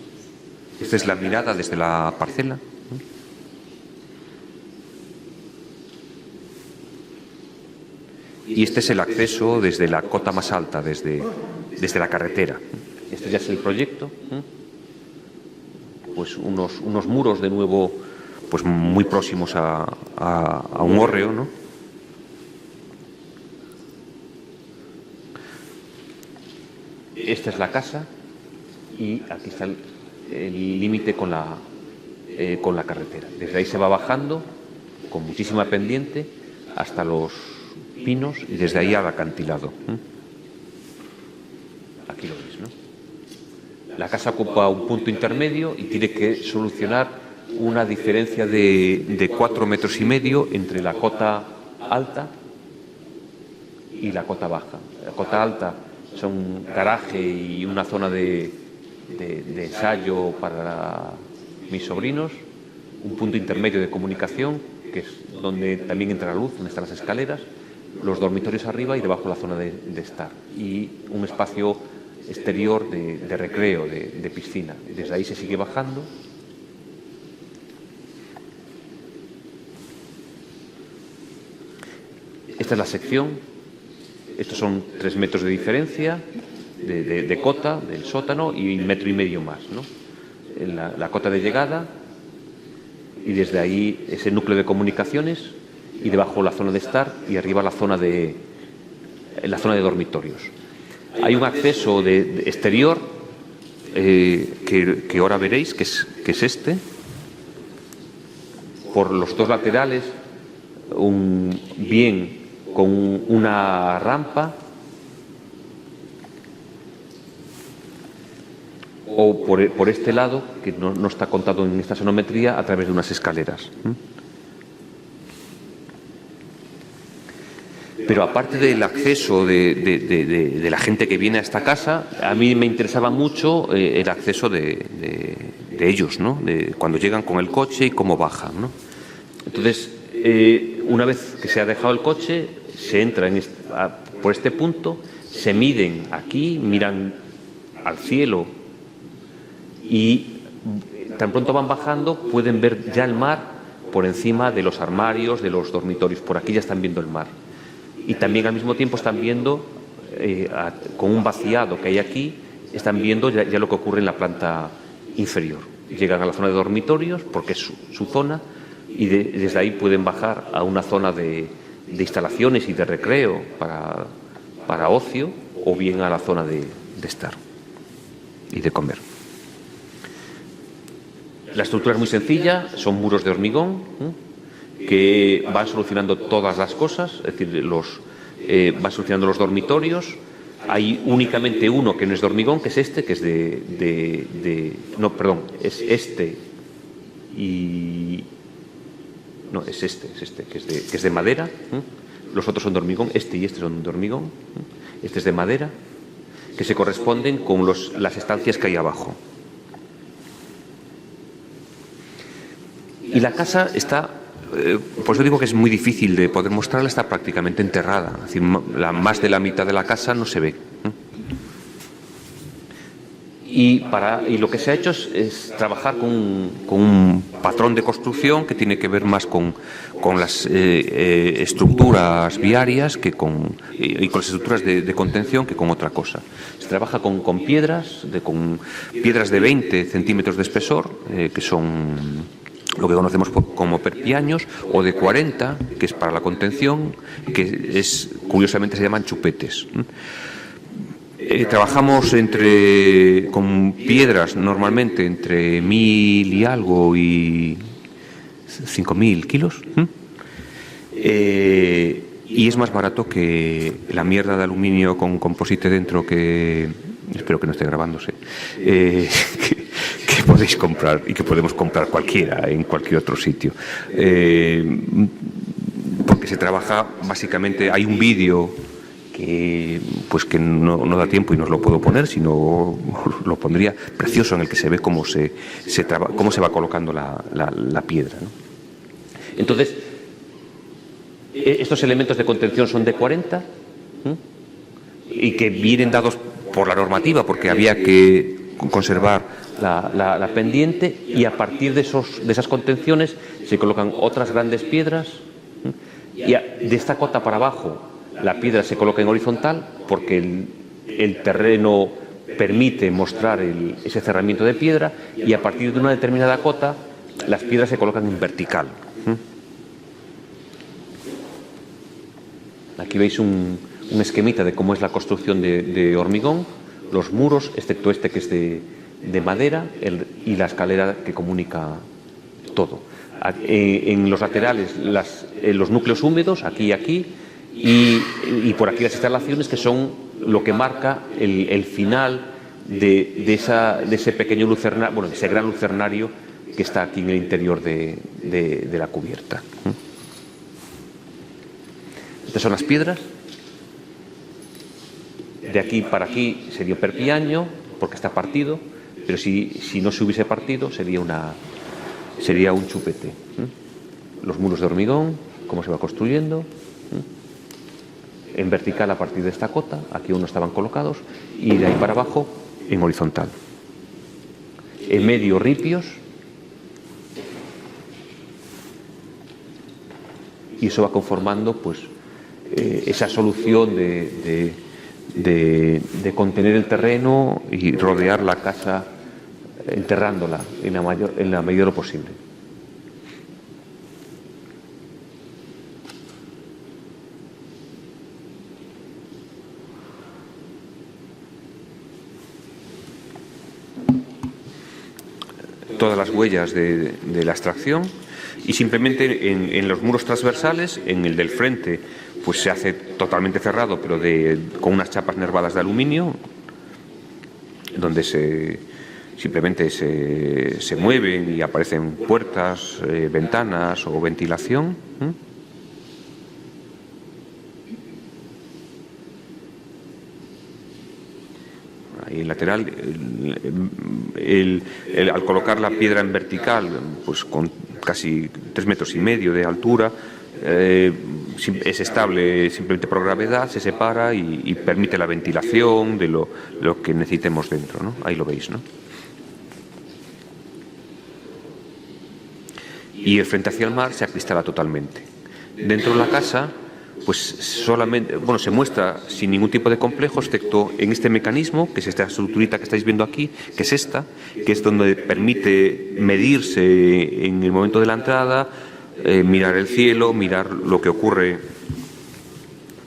Esta es la mirada desde la parcela. Y este es el acceso desde la cota más alta, desde la carretera. Este ya es el proyecto. Pues unos muros de nuevo, pues muy próximos a un hórreo, ¿no? Esta es la casa y aquí está el límite con la carretera. Desde ahí se va bajando con muchísima pendiente hasta los pinos y desde ahí al acantilado. Aquí lo veis, ¿no? La casa ocupa un punto intermedio y tiene que solucionar una diferencia de 4,5 metros entre la cota alta y la cota baja. La cota alta son un garaje y una zona de ensayo para mis sobrinos, un punto intermedio de comunicación, que es donde también entra la luz, donde están las escaleras, los dormitorios arriba y debajo la zona de estar, y un espacio exterior de recreo, de piscina. Desde ahí se sigue bajando. Esta es la sección. Estos son 3 metros de diferencia de cota del sótano y 1,5 metros más, ¿no? La cota de llegada, y desde ahí ese núcleo de comunicaciones, y debajo la zona de estar y arriba la zona de dormitorios. Hay un acceso de exterior que ahora veréis, que es este, por los dos laterales, bien con una rampa o por este lado, que no está contado en esta sonometría, a través de unas escaleras. Pero aparte del acceso de la gente que viene a esta casa, a mí me interesaba mucho el acceso de ellos, ¿no? De cuando llegan con el coche y cómo bajan, ¿no? Entonces, una vez que se ha dejado el coche, se entra por este punto, se miden aquí, miran al cielo y tan pronto van bajando pueden ver ya el mar por encima de los armarios, de los dormitorios. Por aquí ya están viendo el mar. Y también al mismo tiempo están viendo, con un vaciado que hay aquí, están viendo ya lo que ocurre en la planta inferior. Llegan a la zona de dormitorios, porque es su zona, y desde ahí pueden bajar a una zona de instalaciones y de recreo para ocio, o bien a la zona de estar y de comer. La estructura es muy sencilla, son muros de hormigón, que van solucionando todas las cosas, es decir, van solucionando los dormitorios. Hay únicamente uno que no es de hormigón, que es este, que es que es de madera. Los otros son de hormigón, este y este son de hormigón. Este es de madera. que se corresponden con las estancias que hay abajo. Y la casa está, por eso digo que es muy difícil de poder mostrarla, está prácticamente enterrada. Es decir, más de la mitad de la casa no se ve. Y lo que se ha hecho es trabajar con un patrón de construcción que tiene que ver más con las estructuras viarias y con las estructuras de contención que con otra cosa. Se trabaja con piedras de 20 centímetros de espesor, que son lo que conocemos como perpiaños, o de 40, que es para la contención, que curiosamente se llaman chupetes. Trabajamos con piedras normalmente entre 1000 y algo y 5000 kilos. Y es más barato que la mierda de aluminio con composite dentro que, espero que no esté grabándose, que podéis comprar y que podemos comprar cualquiera en cualquier otro sitio. Porque se trabaja básicamente, hay un vídeo que no da tiempo y no os lo puedo poner, sino lo pondría precioso, en el que se ve cómo se va colocando la piedra, ¿no? Entonces, estos elementos de contención son de 40, y que vienen dados por la normativa, porque había que conservar la pendiente, y a partir de esas contenciones se colocan otras grandes piedras, y de esta cota para abajo la piedra se coloca en horizontal, porque el terreno permite mostrar ese cerramiento de piedra, y a partir de una determinada cota las piedras se colocan en vertical. Aquí veis un esquemita de cómo es la construcción de hormigón, los muros, excepto este que es de madera, y la escalera que comunica todo. En los laterales los núcleos húmedos, aquí y aquí, y por aquí las instalaciones, que son lo que marca el final de ese pequeño lucernario, bueno, ese gran lucernario que está aquí en el interior de la cubierta. Estas son las piedras. De aquí para aquí sería perpiaño, porque está partido, pero si no se hubiese partido sería un chupete. Los muros de hormigón, cómo se va construyendo. En vertical a partir de esta cota, aquí aún no estaban colocados, y de ahí para abajo en horizontal. En medio ripios, y eso va conformando esa solución de contener el terreno y rodear la casa, enterrándola en la medida de lo posible. Todas las huellas de la extracción, y simplemente en los muros transversales, en el del frente, pues se hace totalmente cerrado, pero con unas chapas nervadas de aluminio, donde simplemente se mueven y aparecen puertas, ventanas o ventilación. Ahí en lateral, al colocar la piedra en vertical, pues con casi 3,5 metros de altura, es estable simplemente por gravedad, se separa y permite la ventilación de lo que necesitemos dentro, ¿no? Ahí lo veis, ¿no? Y el frente hacia el mar se acristala totalmente. Dentro de la casa, pues solamente, se muestra sin ningún tipo de complejo, excepto en este mecanismo, que es esta estructurita que estáis viendo aquí, que es esta, que es donde permite medirse en el momento de la entrada, mirar el cielo, mirar lo que ocurre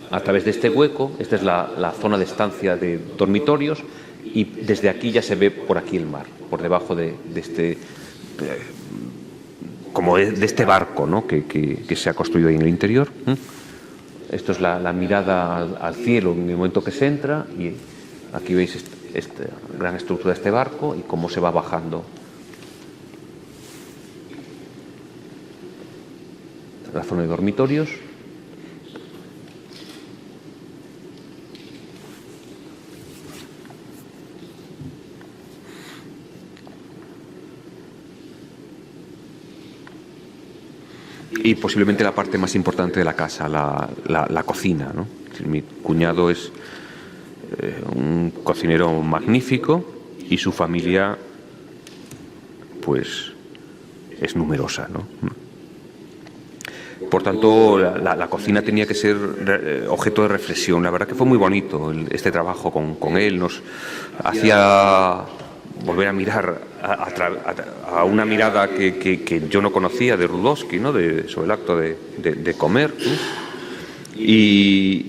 a través de este hueco. Esta es la zona de estancia de dormitorios, y desde aquí ya se ve por aquí el mar, por debajo de este de este barco, ¿no? que se ha construido ahí en el interior. Esto es la mirada al cielo en el momento que se entra, y aquí veis esta gran estructura de este barco y cómo se va bajando. La zona de dormitorios. y posiblemente la parte más importante de la casa, la cocina, ¿no? Es decir, mi cuñado es un cocinero magnífico y su familia pues es numerosa, ¿no? Por tanto, la cocina tenía que ser objeto de reflexión. La verdad que fue muy bonito este trabajo con él. Nos hacía volver a mirar a una mirada que yo no conocía de Rudowski, ¿no? Sobre el acto de comer, ¿no? Y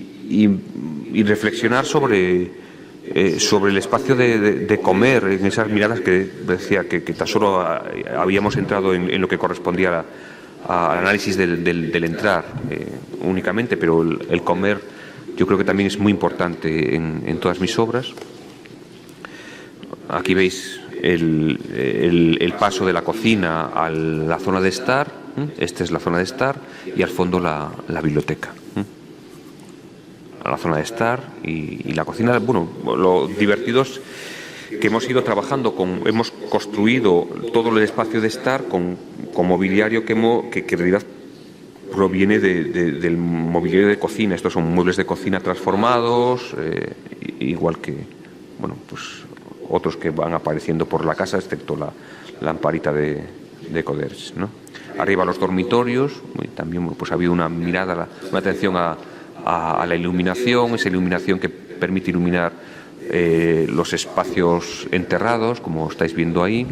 reflexionar sobre el espacio de comer, en esas miradas que decía que tan solo habíamos entrado en lo que correspondía al análisis del entrar únicamente, pero el comer yo creo que también es muy importante en todas mis obras. Aquí veis el paso de la cocina a la zona de estar. Esta es la zona de estar y al fondo la biblioteca. A la zona de estar y la cocina. Bueno, lo divertido es que hemos ido trabajando hemos construido todo el espacio de estar con mobiliario que en realidad proviene del mobiliario de cocina. Estos son muebles de cocina transformados, igual que, bueno, pues otros que van apareciendo por la casa, excepto la lamparita de Coderch, ¿no? Arriba los dormitorios, también pues ha habido una mirada, una atención a la iluminación, esa iluminación que permite iluminar los espacios enterrados, como estáis viendo ahí,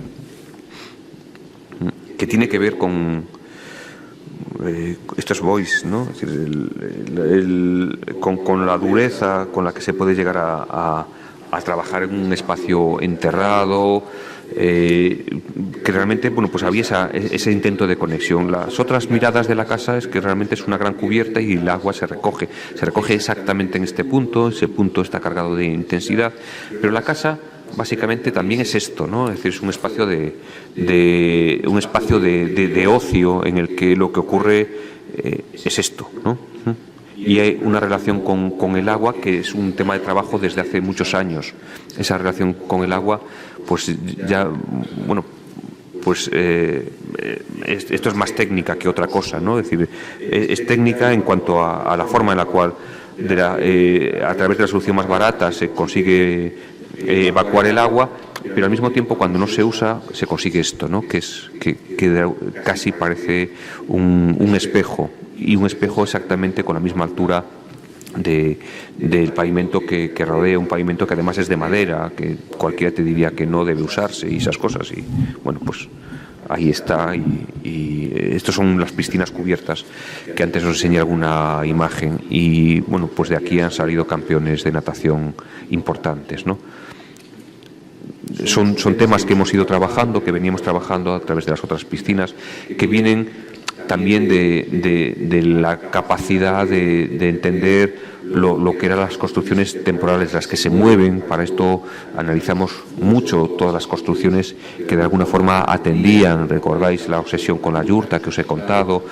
que tiene que ver con estos voids, ¿no? Es decir, con la dureza con la que se puede llegar a trabajar en un espacio enterrado, que realmente, bueno, pues había ese intento de conexión. Las otras miradas de la casa es que realmente es una gran cubierta y el agua se recoge exactamente en este punto. Ese punto está cargado de intensidad, pero la casa básicamente también es esto, ¿no? Es decir, es un espacio de ocio en el que lo que ocurre es esto, ¿no? Y hay una relación con el agua que es un tema de trabajo desde hace muchos años. Esa relación con el agua, pues ya, bueno, pues esto es más técnica que otra cosa, ¿no? Es decir, es técnica en cuanto a la forma en la cual a través de la solución más barata se consigue evacuar el agua, pero al mismo tiempo cuando no se usa se consigue esto, ¿no? Que casi parece un espejo, y un espejo exactamente con la misma altura del pavimento que rodea, un pavimento que además es de madera, que cualquiera te diría que no debe usarse y esas cosas. Y bueno, pues ahí está, y estos son las piscinas cubiertas que antes os enseñé alguna imagen, y bueno, pues de aquí han salido campeones de natación importantes, ¿no? Son temas que hemos ido trabajando, que veníamos trabajando a través de las otras piscinas, que vienen también de la capacidad de entender lo que eran las construcciones temporales, las que se mueven. Para esto analizamos mucho todas las construcciones que de alguna forma atendían. Recordáis la obsesión con la yurta que os he contado,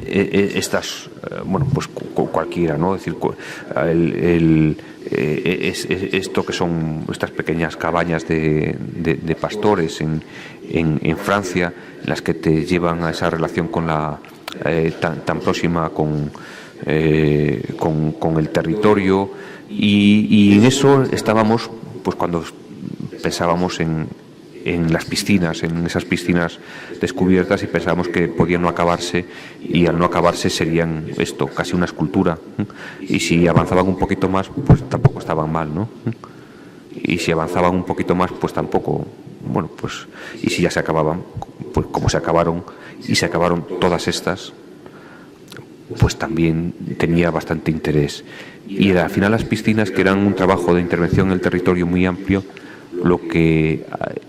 estas, bueno, pues cualquiera, ¿no? Es decir, esto que son estas pequeñas cabañas de pastores en Francia, en las que te llevan a esa relación con tan próxima con el territorio, y en eso estábamos pues cuando pensábamos en las piscinas, en esas piscinas descubiertas, y pensábamos que podían no acabarse, y al no acabarse serían esto, casi una escultura, y si avanzaban un poquito más, pues tampoco estaban mal, ¿no? Y si avanzaban un poquito más, pues tampoco, bueno, pues, y si ya se acababan, pues como se acabaron, y se acabaron todas estas, pues también tenía bastante interés. Y al final las piscinas, que eran un trabajo de intervención en el territorio muy amplio,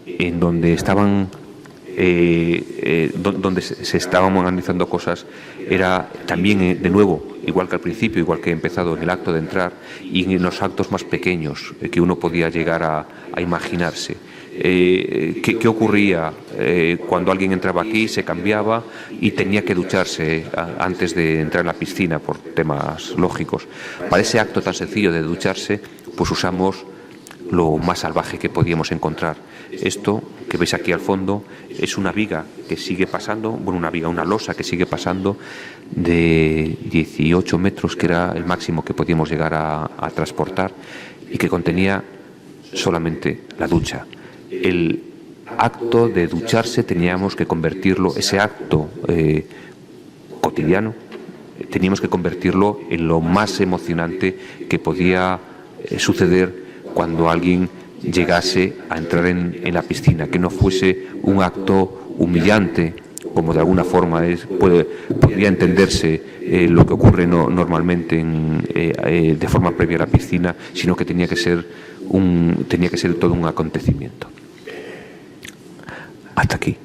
en donde estaban donde se estaban analizando cosas, era también, de nuevo, igual que al principio, igual que he empezado, en el acto de entrar y en los actos más pequeños que uno podía llegar a imaginarse. ¿Qué ocurría cuando alguien entraba aquí, se cambiaba y tenía que ducharse antes de entrar en la piscina por temas lógicos? Para ese acto tan sencillo de ducharse, pues usamos lo más salvaje que podíamos encontrar. Esto que ves aquí al fondo es una viga que sigue pasando, bueno, una losa que sigue pasando de 18 metros, que era el máximo que podíamos llegar a transportar, y que contenía solamente la ducha. El acto de ducharse teníamos que convertirlo, ese acto cotidiano, teníamos que convertirlo en lo más emocionante que podía suceder cuando alguien llegase a entrar en la piscina, que no fuese un acto humillante, como de alguna forma podría entenderse lo que ocurre normalmente de forma previa a la piscina, sino que tenía que ser todo un acontecimiento. Hasta aquí.